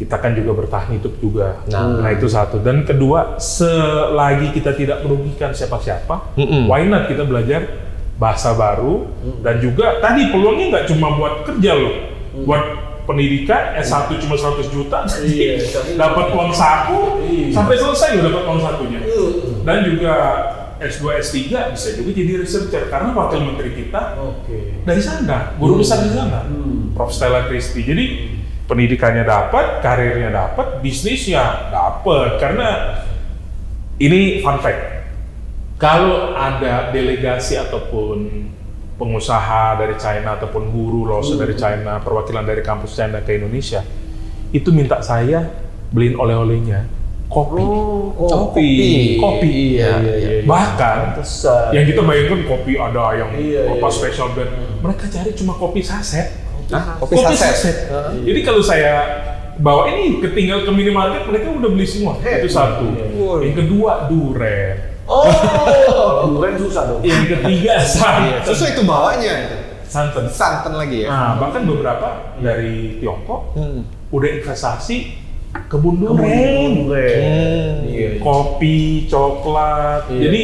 Kita kan juga bertahan hidup juga. Nah, itu satu. Dan kedua, selagi kita tidak merugikan siapa-siapa, why not kita belajar bahasa baru, dan juga tadi peluangnya nggak cuma buat kerja loh, buat pendidikan S1 cuma 100 juta, dapat uang saku, sampai selesai udah dapat uang sakunya. Dan juga S2, S3 bisa juga jadi researcher, karena wakil menteri kita dari sana, guru besar di sana, Prof. Stella Christie. Jadi pendidikannya dapat, karirnya dapat, bisnisnya dapat. Karena ini fun fact, kalau ada delegasi ataupun pengusaha dari China ataupun guru lulusan dari China, perwakilan dari kampus China ke Indonesia, itu minta saya beliin oleh-olehnya kopi. Kopi. Iya. Bahkan Pantesan. yang kita bayangkan kopi ada yang special blend, mereka cari cuma kopi saset. Kopi saset. Jadi kalau saya bawa ini ketinggal ke minimarket, mereka udah beli semua. Itu satu. Yang kedua, duren. Bukan susah dong. Yang ketiga, santan. Sesuai itu bawanya. Santan lagi ya. Nah, bahkan beberapa dari Tiongkok udah investasi kebun duren. Kopi, coklat. Jadi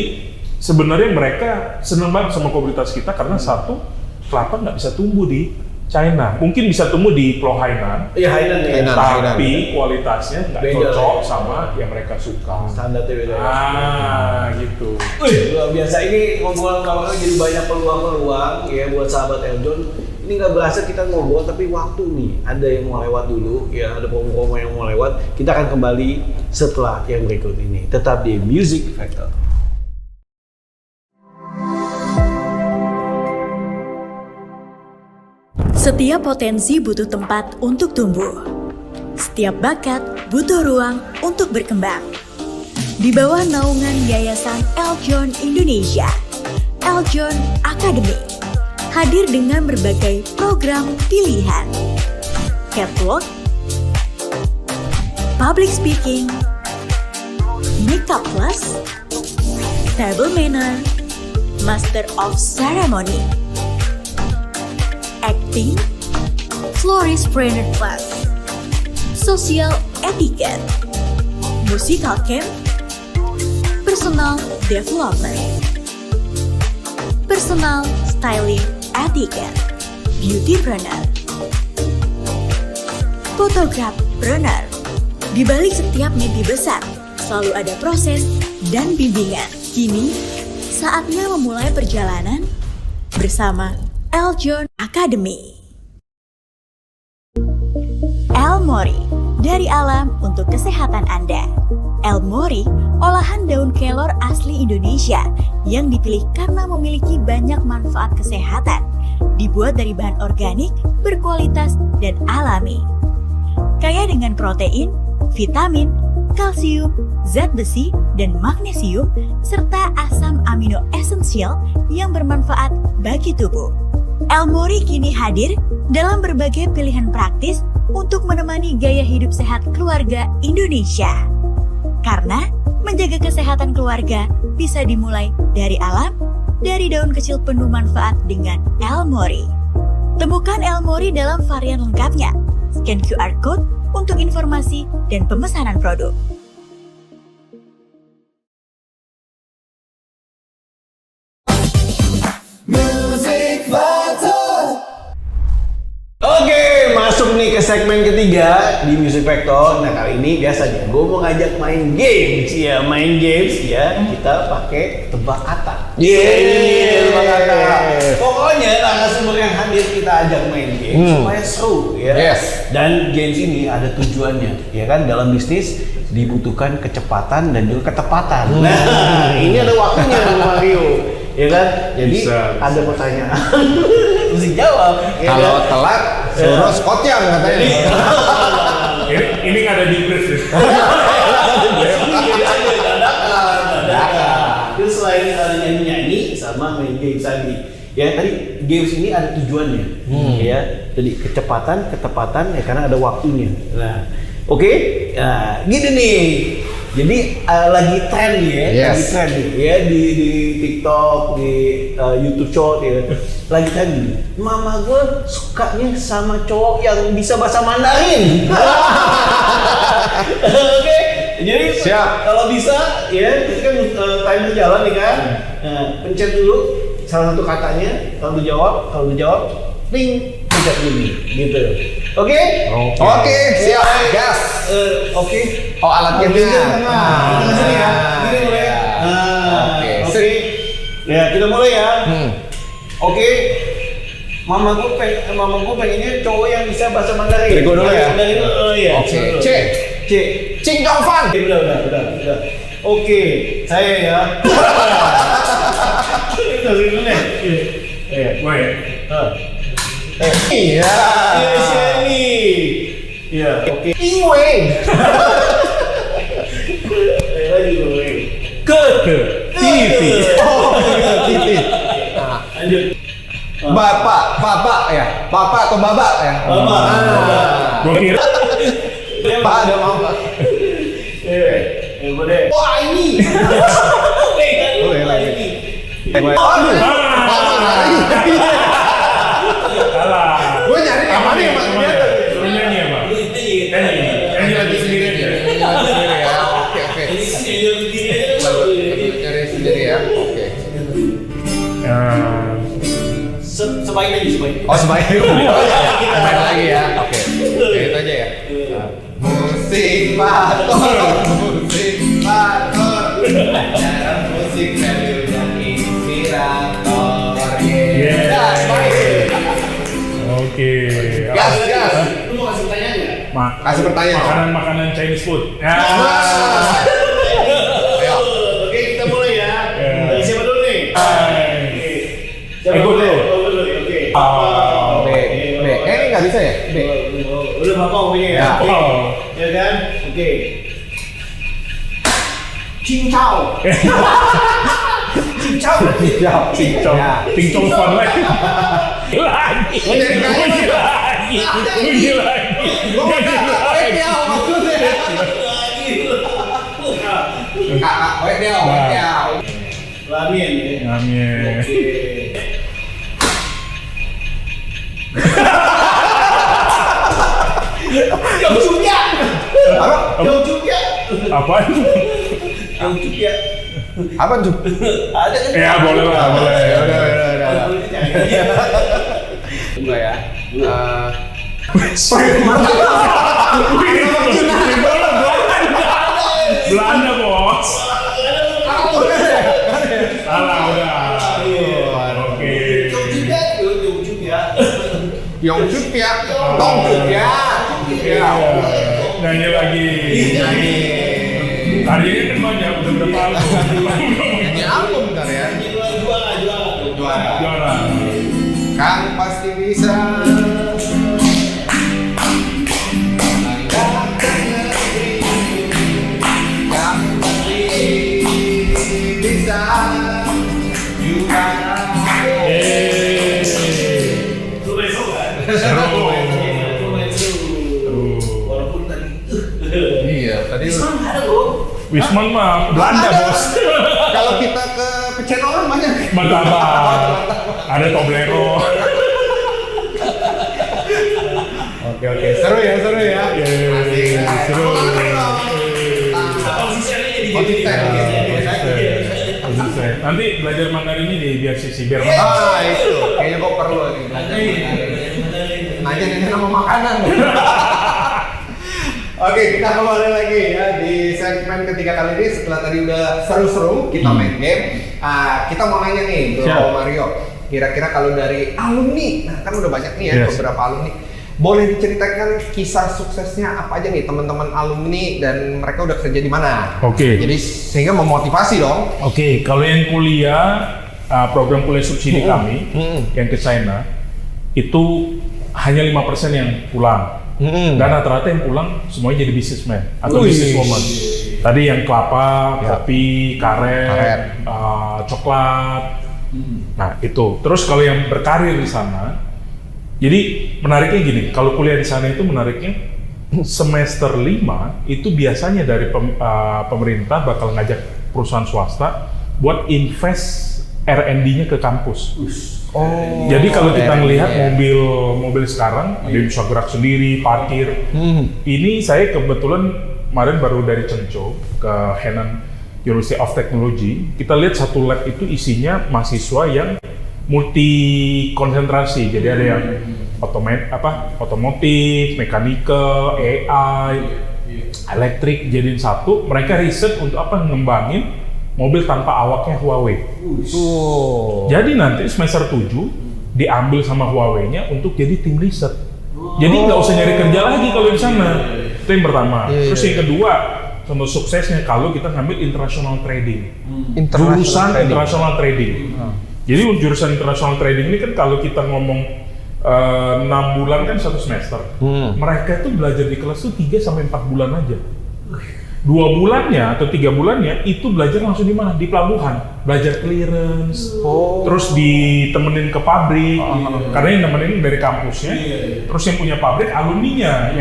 sebenarnya mereka senang banget sama komunitas kita karena satu, kelapa nggak bisa tumbuh di China, mungkin bisa tumbuh di Pulau Hainan, Iya, Hainan ya. tapi kualitasnya nggak Beda cocok lah. sama yang mereka suka. Standarnya beda. Gitu. Wih, luar biasa. Ini ngobrol-ngobrol jadi banyak peluang-peluang ya buat sahabat Eljon. Ini nggak berasa kita ngobrol, tapi waktu nih ada yang mau lewat dulu, ya ada promo-promo yang mau lewat. Kita akan kembali setelah yang berikut ini. Tetap di Music Factor. Setiap potensi butuh tempat untuk tumbuh. Setiap bakat butuh ruang untuk berkembang. Di bawah naungan Yayasan Eljon Indonesia, Eljon Academy hadir dengan berbagai program pilihan. Catwalk, Public Speaking, Makeup Class, Table Manner, Master of Ceremony, Acting, Florist Trainer Class, Social Etiquette, Musical Camp, Personal Development, Personal Styling Etiquette, Beautypreneur, Photographer. Di balik setiap mimpi besar, selalu ada proses dan bimbingan. Kini, saatnya memulai perjalanan bersama Eljon Academy. El Mori, dari alam untuk kesehatan Anda. El Mori, olahan daun kelor asli Indonesia yang dipilih karena memiliki banyak manfaat kesehatan. Dibuat dari bahan organik, berkualitas, dan alami. Kaya dengan protein, vitamin, kalsium, zat besi, dan magnesium, serta asam amino esensial yang bermanfaat bagi tubuh. El Mori kini hadir dalam berbagai pilihan praktis untuk menemani gaya hidup sehat keluarga Indonesia. Karena menjaga kesehatan keluarga bisa dimulai dari alam, dari daun kecil penuh manfaat dengan El Mori. Temukan El Mori dalam varian lengkapnya. Scan QR Code untuk informasi dan pemesanan produk. Oke, masuk nih ke segmen ketiga di Music Factor. Nah, kali ini biasanya gue mau ngajak main games ya, kita pakai tebak kata. Tebak kata. Pokoknya narasumber yang hadir kita ajak main game supaya seru ya. Yes. Dan games ini ada tujuannya, ya kan? Dalam bisnis dibutuhkan kecepatan dan juga ketepatan. Nah, ini ada waktunya Bang Mario. Ya kan? Jadi Bisa. ada pertanyaan. Mesti jawab. Ya Kalau kan? telat, suruh skotyang katanya. Ini nggak ada di brief. Terus selain nyanyi-nyanyi, sama main games tadi. Ya tadi games ini ada tujuannya, ya. Jadi kecepatan, ketepatan, ya karena ada waktunya. Nah, oke, nah, gini nih. Jadi lagi tren nih ya, lagi tren nih ya di TikTok, di YouTube Short ya. Lagi tren nih. Mama gue sukanya sama cowok yang bisa bahasa Mandarin. Oke. Jadi kalau bisa ya, itu kan timer jalan nih kan. Nah, pencet dulu salah satu katanya, kalau lu jawab, ring, pencet gini, gitu. Oke? Oke, siap, gas. Oke. Oh, alatnya Oke, tengah sini ya. Gini mulai. Oke. Ya, kita mulai ya. Oke. Mama gue pengennya cowok yang bisa bahasa Mandarin. Dari gua dulu ya? Iya. Oke. C. Cing Dong Fan. Udah. Oke, saya ya. Itu dulu nih. Iya. Gue Iya. Sini. Iya. Oke. Ingwei. Lagi gue. ke TV. Titik. Lanjut. Bapak ya. Bapak atau babak ya? Bapak. Gue kira Pak ada mama. Boleh. Wah ini. Boleh lagi. salah. Gue nyari yang mana yang mana? Suruh nyanyi apa? Nyanyi lagi sendiri aja. Ya. Oke. Nyari sendiri ya. Oke. Sebaik lagi. Oh sebaiknya main lagi ya. Oke. Itu aja ya. Musik pator. Pelajaran musik value dan inspirator. Yeah. Baik. Oke. Gas. Lu mau kasih pertanyaan nggak? Kasih pertanyaan. Makanan Chinese food. Ya. Ayo. Oke, kita mulai ya. Dari siapa dulu nih? Gue dulu. Oke. B. Ini nggak bisa ya? B. Udah bapak punya ya? Ya. Oh. Ya kan? Oke. Cincau. Cincau. Cincau fun lagi. Lagi. Uji lagi. Ramen ya. Ramen. Oke. Yang juga. Yang juga. Apa? Yang juga. Apa tuh? Ada kan? Ya boleh lah, boleh. Udah. Enggak ya. Belanda bos. Salah udah. Oke. Yongchuk ya. Tongchuk ya. Nyanyi lagi. Tadi ini kan banyak, udah berapa album? Ini album bentar ya. Juara. Kan pasti bisa. Iya, tadi Wisman mah Belanda bos. kalau kita ke Pecenongan banyak. Martabak. Ada Toblerone. Oke, seru ya. Seru. Nanti belajar Mandarin ini di biar sisi biar Itu, kayaknya kok perlu nih belajar. Nanya nama makanan. Oke, kita kembali lagi ya di segmen ketiga kali ini. Setelah tadi udah seru-seru kita main game, kita mau nanya nih Bro Mario. Kira-kira kalau dari alumni, nah kan udah banyak nih ya beberapa alumni. Boleh diceritakan kisah suksesnya apa aja nih teman-teman alumni dan mereka udah kerja di mana? Oke. Jadi sehingga memotivasi dong. Oke, kalau yang kuliah program kuliah subsidi kami yang ke China itu hanya 5% yang pulang. Dan rata-rata yang pulang semuanya jadi businessman atau businesswoman. Tadi yang kelapa, kopi, karet, coklat, Nah itu. Terus kalau yang berkarir di sana, jadi menariknya gini, kalau kuliah di sana itu menariknya semester 5 itu biasanya dari pemerintah bakal ngajak perusahaan swasta buat invest R&D-nya ke kampus. Jadi kalau kita melihat mobil sekarang, dia bisa gerak sendiri, parkir. Ini saya kebetulan kemarin baru dari Chengzhou ke Henan University of Technology. Kita lihat satu lab itu isinya mahasiswa yang multi konsentrasi. Jadi ada yang otomotif, mechanical, AI, elektrik jadiin satu. Mereka riset untuk apa? Ngembangin mobil tanpa awaknya Huawei. Jadi nanti semester 7 diambil sama Huawei-nya untuk jadi tim riset. Jadi nggak usah nyari kerja lagi kalau di sana. Itu yang pertama. Terus yang kedua, contoh suksesnya kalau kita ngambil international trading. Jurusan international trading. Jadi jurusan international trading ini kan kalau kita ngomong 6 bulan kan 1 semester. Mereka itu belajar di kelas tuh 3 sampai 4 bulan aja. 2 bulannya atau 3 bulannya itu belajar langsung di mana? Di pelabuhan, belajar clearance, terus ditemenin ke pabrik, karena yang nemenin dari kampusnya, terus yang punya pabrik alumninya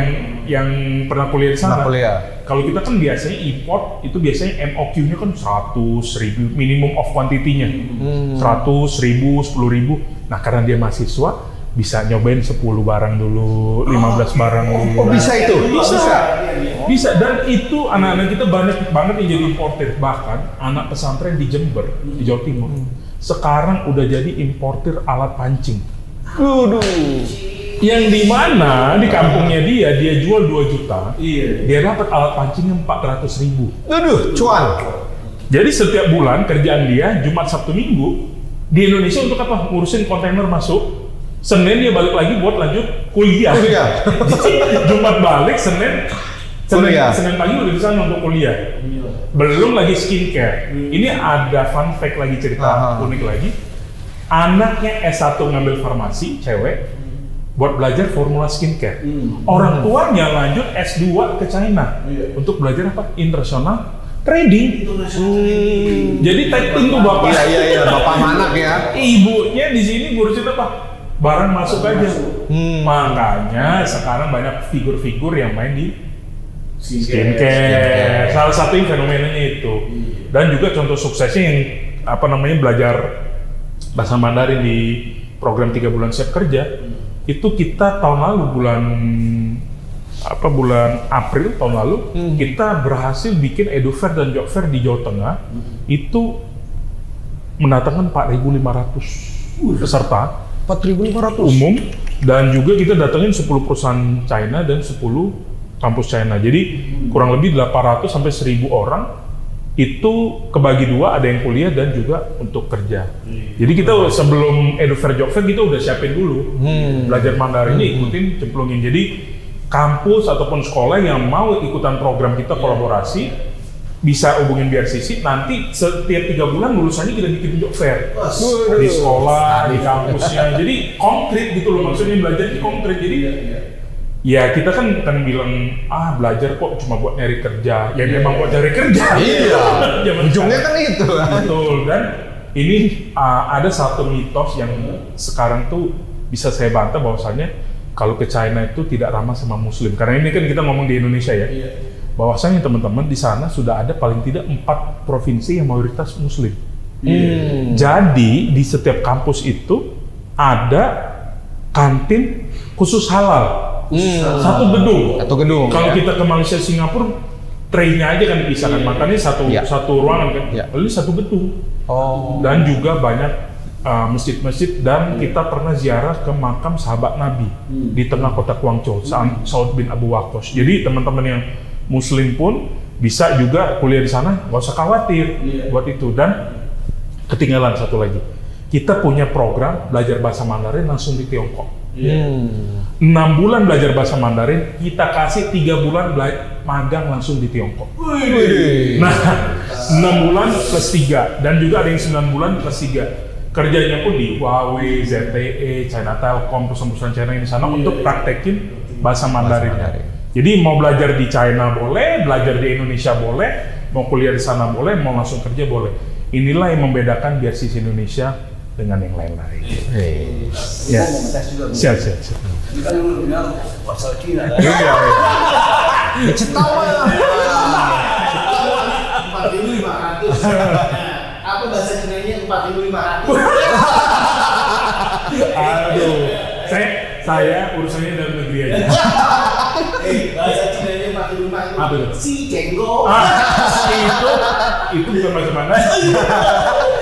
yang pernah kuliah di sana. Kalau kita kan biasanya import itu biasanya MOQ-nya kan 100.000 minimum of quantity-nya, 100, 1.000, 10.000. Nah karena dia mahasiswa bisa nyobain 10 barang dulu, 15 barang dulu. Bisa itu? Bisa, dan itu anak-anak kita banyak banget yang jadi importer. Bahkan anak pesantren di Jember, di Jawa Timur, sekarang udah jadi importer alat pancing. Yang di mana di kampungnya dia jual 2 juta, dia dapat alat pancingnya 400.000. Cuan. Jadi setiap bulan kerjaan dia Jumat, Sabtu, Minggu di Indonesia untuk apa? Ngurusin kontainer masuk. Senin dia balik lagi buat lanjut kuliah. Jadi Jumat balik, Senin pagi udah di sana untuk kuliah. Belum lagi skincare. Ini ada fun fact lagi, cerita unik lagi. Anaknya S1 ngambil farmasi, cewek, buat belajar formula skincare. Orang tuanya lanjut S2 ke China untuk belajar apa? International trading. Jadi tekting tuh bapak. Iya, bapak anak ya. Ibunya di sini ngurusin apa? Barang masuk aja. Makanya sekarang banyak figur-figur yang main di skincare. Salah satu fenomenanya itu. Dan juga contoh suksesnya yang belajar bahasa Mandarin di program 3 bulan siap kerja. Itu kita tahun lalu bulan April tahun lalu kita berhasil bikin EduFair dan Job Fair di Jawa Tengah. Itu mendatangkan 4.500 peserta. 4.500 umum, dan juga kita datangin 10 perusahaan China dan 10 kampus China. Jadi kurang lebih 800 sampai 1.000 orang itu kebagi 2, ada yang kuliah dan juga untuk kerja. Jadi kita sebelum EduFair Job Fair kita udah siapin dulu belajar Mandarinnya, ikutin, cemplungin. Jadi kampus ataupun sekolah yang mau ikutan program kita kolaborasi bisa hubungin BRCC, nanti setiap 3 bulan lulusannya kita bikin job fair di sekolah, di kampusnya. Jadi konkret gitu loh, maksudnya belajar di konkret. Jadi ya kita kan bilang belajar kok cuma buat nyari kerja. Ya memang buat cari kerja. Iya. Ujungnya kan itu. Betul. Dan ini ada satu mitos yang sekarang tuh bisa saya bantah bahwasannya kalau ke China itu tidak ramah sama Muslim. Karena ini kan kita ngomong di Indonesia ya. Bahwasanya teman-teman di sana sudah ada paling tidak 4 provinsi yang mayoritas Muslim. Jadi di setiap kampus itu ada kantin khusus halal. Satu gedung. Kalau kita ke Malaysia, Singapura, tray-nya aja kan dipisahkan. Makanya satu ruangan kan. Lalu satu gedung. Dan juga banyak masjid-masjid, dan kita pernah ziarah ke makam sahabat Nabi di tengah kota Guangzhou, Saud bin Abu Waqqas. Jadi teman-teman yang Muslim pun bisa juga kuliah di sana, nggak usah khawatir buat itu. Dan ketinggalan satu lagi, kita punya program belajar bahasa Mandarin langsung di Tiongkok. 6 bulan belajar bahasa Mandarin, kita kasih 3 bulan magang langsung di Tiongkok. Nah, 6 bulan plus 3, dan juga ada yang 9 bulan plus 3. Kerjanya pun di Huawei, ZTE, China Telkom, perusahaan-perusahaan China di sana untuk praktekin bahasa Mandarin. Jadi mau belajar di China boleh, belajar di Indonesia boleh, mau kuliah di sana boleh, mau langsung kerja boleh. Inilah yang membedakan BRCC Indonesia dengan yang lain-lain. Ya. Mau ngetes juga. Siap. Ini kan lu bilang bahasa Cina kan? Iya. Cetawa. 4.500. Apa bahasa Cinanya 4.500? Aduh, saya urusannya dalam negeri aja. Bahasa Cinanya 4.500. Apa itu? Si Cenggo. Itu bukan bahasa mana?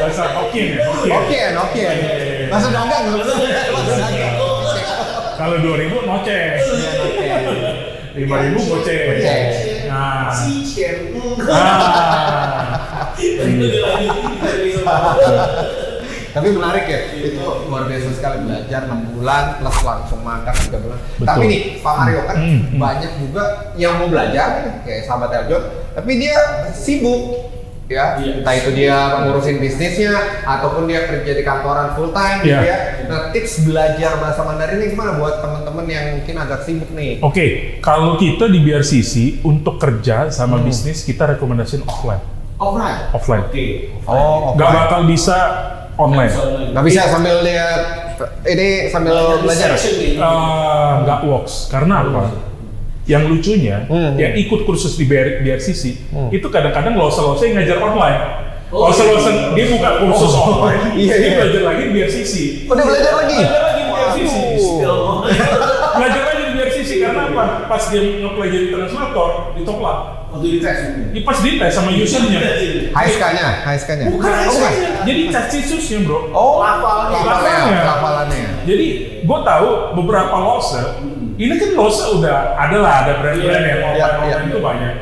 Bahasa Hokkien ya? Oke. Bahasa dagang nggak bisa. Kalau 2.000 noceh. 5.000 goceh. Nah. Si Cenggo. Tapi menarik ya, itu luar biasa sekali belajar 6 bulan plus langsung makan 3 bulan. Betul. Tapi nih Pak Mario kan banyak juga yang mau belajar kayak sahabat Eljon, tapi dia sibuk ya, entah itu dia ngurusin bisnisnya ataupun dia kerja di kantoran full time gitu ya. Nah, tips belajar bahasa Mandarin ini gimana buat teman-teman yang mungkin agak sibuk nih? Oke, kalau kita di BRCC untuk kerja sama bisnis kita rekomendasiin offline. Offline. Oh, Nggak bakal bisa online. nggak bisa sambil lihat ini sambil belajar. Nggak works. Karena apa? Yang lucunya, yang ikut kursus di BRCC itu kadang-kadang losa-losa yang ngajar online. Losa-losa dia buka kursus online, dia belajar lagi di BRCC. Udah belajar lagi? Belajar lagi di BRCC. Belajar lagi di BRCC karena apa? Pas dia nge-play jadi translator, ditoplak. Waktu dites ini. Pas dites sama usernya. HSK-nya. Bukan. Jadi cacisusnya bro. Oh, Lafalannya. lafalannya. Jadi gue tahu beberapa loser, ini kan loser udah ada brand-brand yang online itu banyak.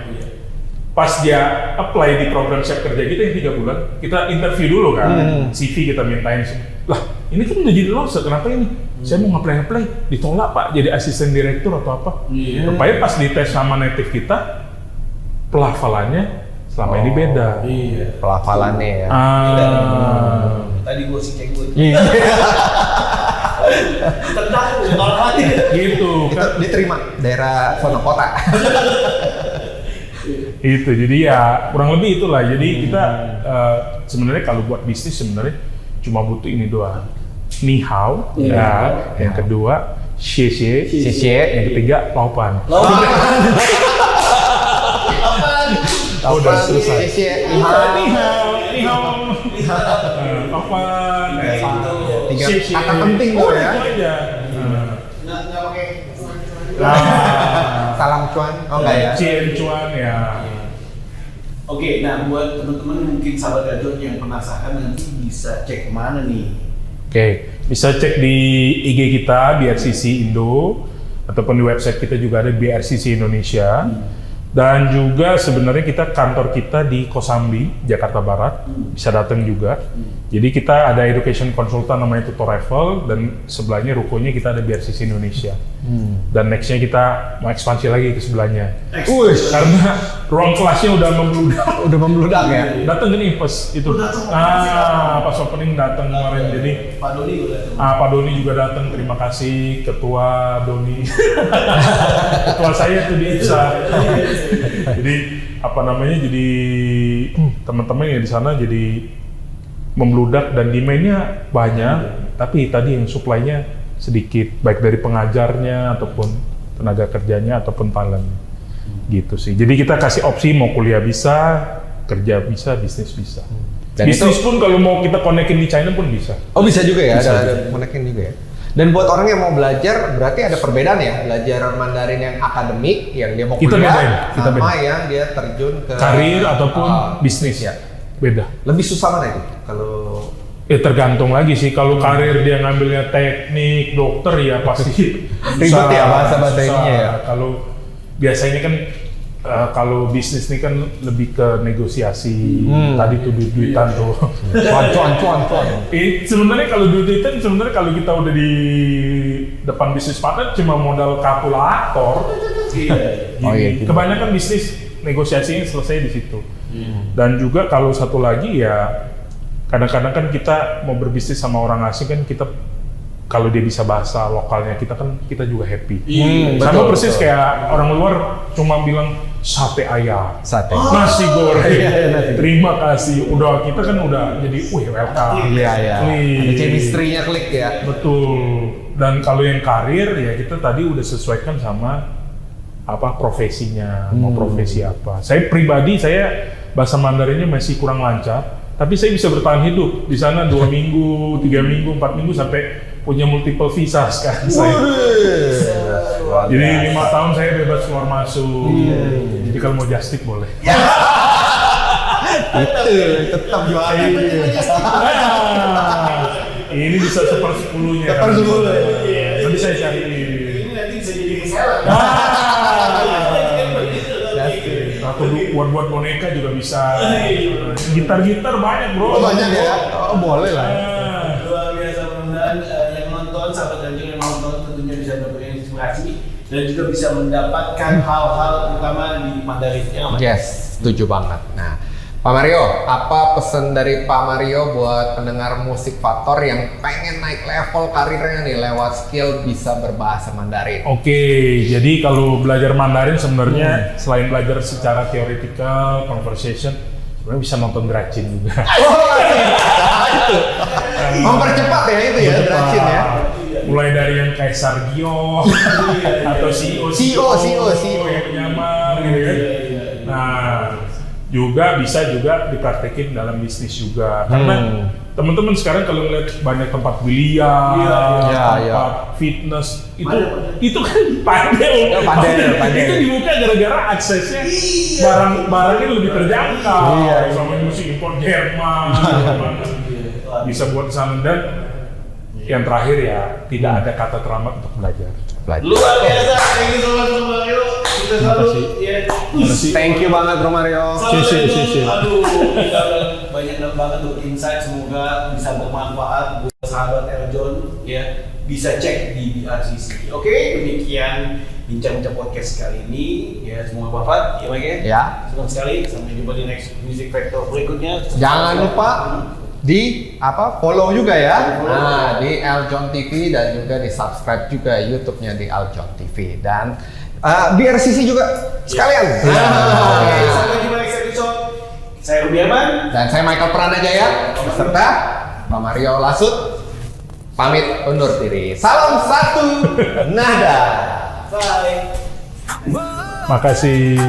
Pas dia apply di program siap kerja kita yang 3 bulan, kita interview dulu kan, CV kita mintain. Lah, ini kan udah jadi loser, kenapa ini? Saya mau nge-apply, ditolak pak, jadi asisten direktur atau apa. Rupanya pas dites sama native kita, pelafalannya selama ini beda. Pelafalannya ya. Tadi gua si Cenggo. Gitu. Itu diterima daerah sono kota. Itu jadi ya kurang lebih itulah. Jadi kita sebenarnya kalau buat bisnis sebenarnya cuma butuh ini doang. Ni hao, ya. Yang kedua xie xie, yang ketiga laupan. Udah selesai. Ni hao, laupan. Tiga kata penting tuh ya. Itu aja. Nggak pakai. Salam cuan. Oh enggak ya. Cien cuan ya. Oke, nah buat teman-teman mungkin sahabat Eljon yang penasaran nanti bisa cek kemana nih? Oke, bisa cek di IG kita BRCC Indo ataupun di website kita juga ada BRCC Indonesia. Dan juga sebenarnya kita kantor kita di Kosambi, Jakarta Barat, bisa datang juga. Jadi kita ada education consultant namanya Tutor Travel dan sebelahnya rukonya kita ada BRCC Indonesia. Dan nextnya kita mau ekspansi lagi ke sebelahnya. Karena ruang kelasnya udah membludak. Udah membludak ya. Datang nih pas itu. Pas opening datang kemarin. Jadi Pak Doni udah. Pak Doni juga datang. Terima kasih Ketua Doni. Ketua saya tuh di IPSA. Jadi apa namanya? Jadi teman-teman yang di sana jadi membludak dan demand-nya banyak, tapi tadi yang supply-nya sedikit, baik dari pengajarnya ataupun tenaga kerjanya ataupun talent. Gitu sih. Jadi kita kasih opsi mau kuliah bisa, kerja bisa, bisnis bisa. Dan bisnis itu, pun kalau mau kita konekin di China pun bisa. oh bisa juga ya, Bisa ada konekin juga ya. Dan buat orang yang mau belajar, berarti ada perbedaan ya, belajar Mandarin yang akademik, yang dia mau Kita kuliah, bedain, kita sama bedain. yang dia terjun ke Karir ataupun bisnis ya. beda. Lebih susah mana itu? Kalau Tergantung lagi sih, kalau karir dia ngambilnya teknik, dokter ya pasti ribet ya bahasa-bahasa susah. ininya ya. Kalau biasanya kan kalau bisnis ini kan lebih ke negosiasi, tadi tuh duit-duitan tuh. cuan. Sebenarnya kalau duit-duitan, sebenarnya kalau kita udah di depan bisnis partner cuma modal kalkulator. Oh iya, gitu. Kebanyakan bisnis negosiasinya selesai di situ. Dan juga kalau satu lagi ya, kadang-kadang kan kita mau berbisnis sama orang asing kan kita kalau dia bisa bahasa lokalnya kita juga happy. Sama betul, persis betul. kayak orang luar cuma bilang sate ayam, Sate. nasi goreng. Terima kasih. Udah kita kan udah jadi, welcome. Iya, iya. Wih. Ada chemistry-nya klik ya. Betul. Dan kalau yang karir ya kita tadi udah sesuaikan sama apa profesinya, mau profesi apa. Saya pribadi bahasa Mandarinnya masih kurang lancar, tapi saya bisa bertahan hidup di sana 2 minggu, 3 minggu, 4 minggu sampai punya multiple visa sekarang saya. Jadi 5 tahun saya bebas keluar masuk. Jadi kalau mau just tip boleh. Itu tetap jualan. Ini bisa 1/10-nya. Nanti saya cari. Ini nanti bisa jadi reseller. Atau buat boneka juga bisa. Gitar-gitar banyak bro. Banyak ya? Oh, boleh lah. Luar biasa, mudah-mudahan yang nonton, sahabat Ganjil yang nonton tentunya bisa mendapatkan inspirasi dan juga bisa mendapatkan hal-hal terutama di Mandarin. Yes, setuju banget. Nah, Pak Mario, apa pesan dari Pak Mario buat pendengar Musik Faktor yang pengen naik level karirnya nih lewat skill bisa berbahasa Mandarin? Oke, jadi kalau belajar Mandarin sebenarnya selain belajar secara theoretical, conversation, sebenarnya bisa nonton Dracin juga. Mempercepat ya itu ya, Dracin ya. Mulai dari yang Kaisar Gyo atau CEO yang penyamar gitu kan. Nah, juga bisa juga dipraktekin dalam bisnis juga. Karena teman-teman sekarang kalau ngeliat banyak tempat biliar, tempat fitness, itu kan padel. Itu dibuka gara-gara aksesnya barang-barangnya lebih terjangkau. Sama musik impor Jerman, bisa buat sana. Dan yang terakhir ya tidak ada kata terlambat untuk belajar. Luar biasa, thank you so much Bro Mario. Kita selalu ya. Thank you banget Bro Mario. Aduh, kita banyak banget untuk insight, semoga bisa bermanfaat buat sahabat Eljon ya. Bisa cek di BRCC. Oke, demikian bincang-bincang podcast kali ini ya, semoga bermanfaat ya Mike ya. Ya. Senang sekali, sampai jumpa di next Music Factor berikutnya. Jangan lupa di follow juga ya. Nah, di Eljon TV dan juga di subscribe juga YouTube-nya di Eljon TV dan BRCC juga sekalian. Oke, sampai jumpa next episode. Saya Ruby Aman Dan saya Michael Pranajaya serta Pak Mario Lasut pamit undur diri. Salam satu nada. bye. Makasih.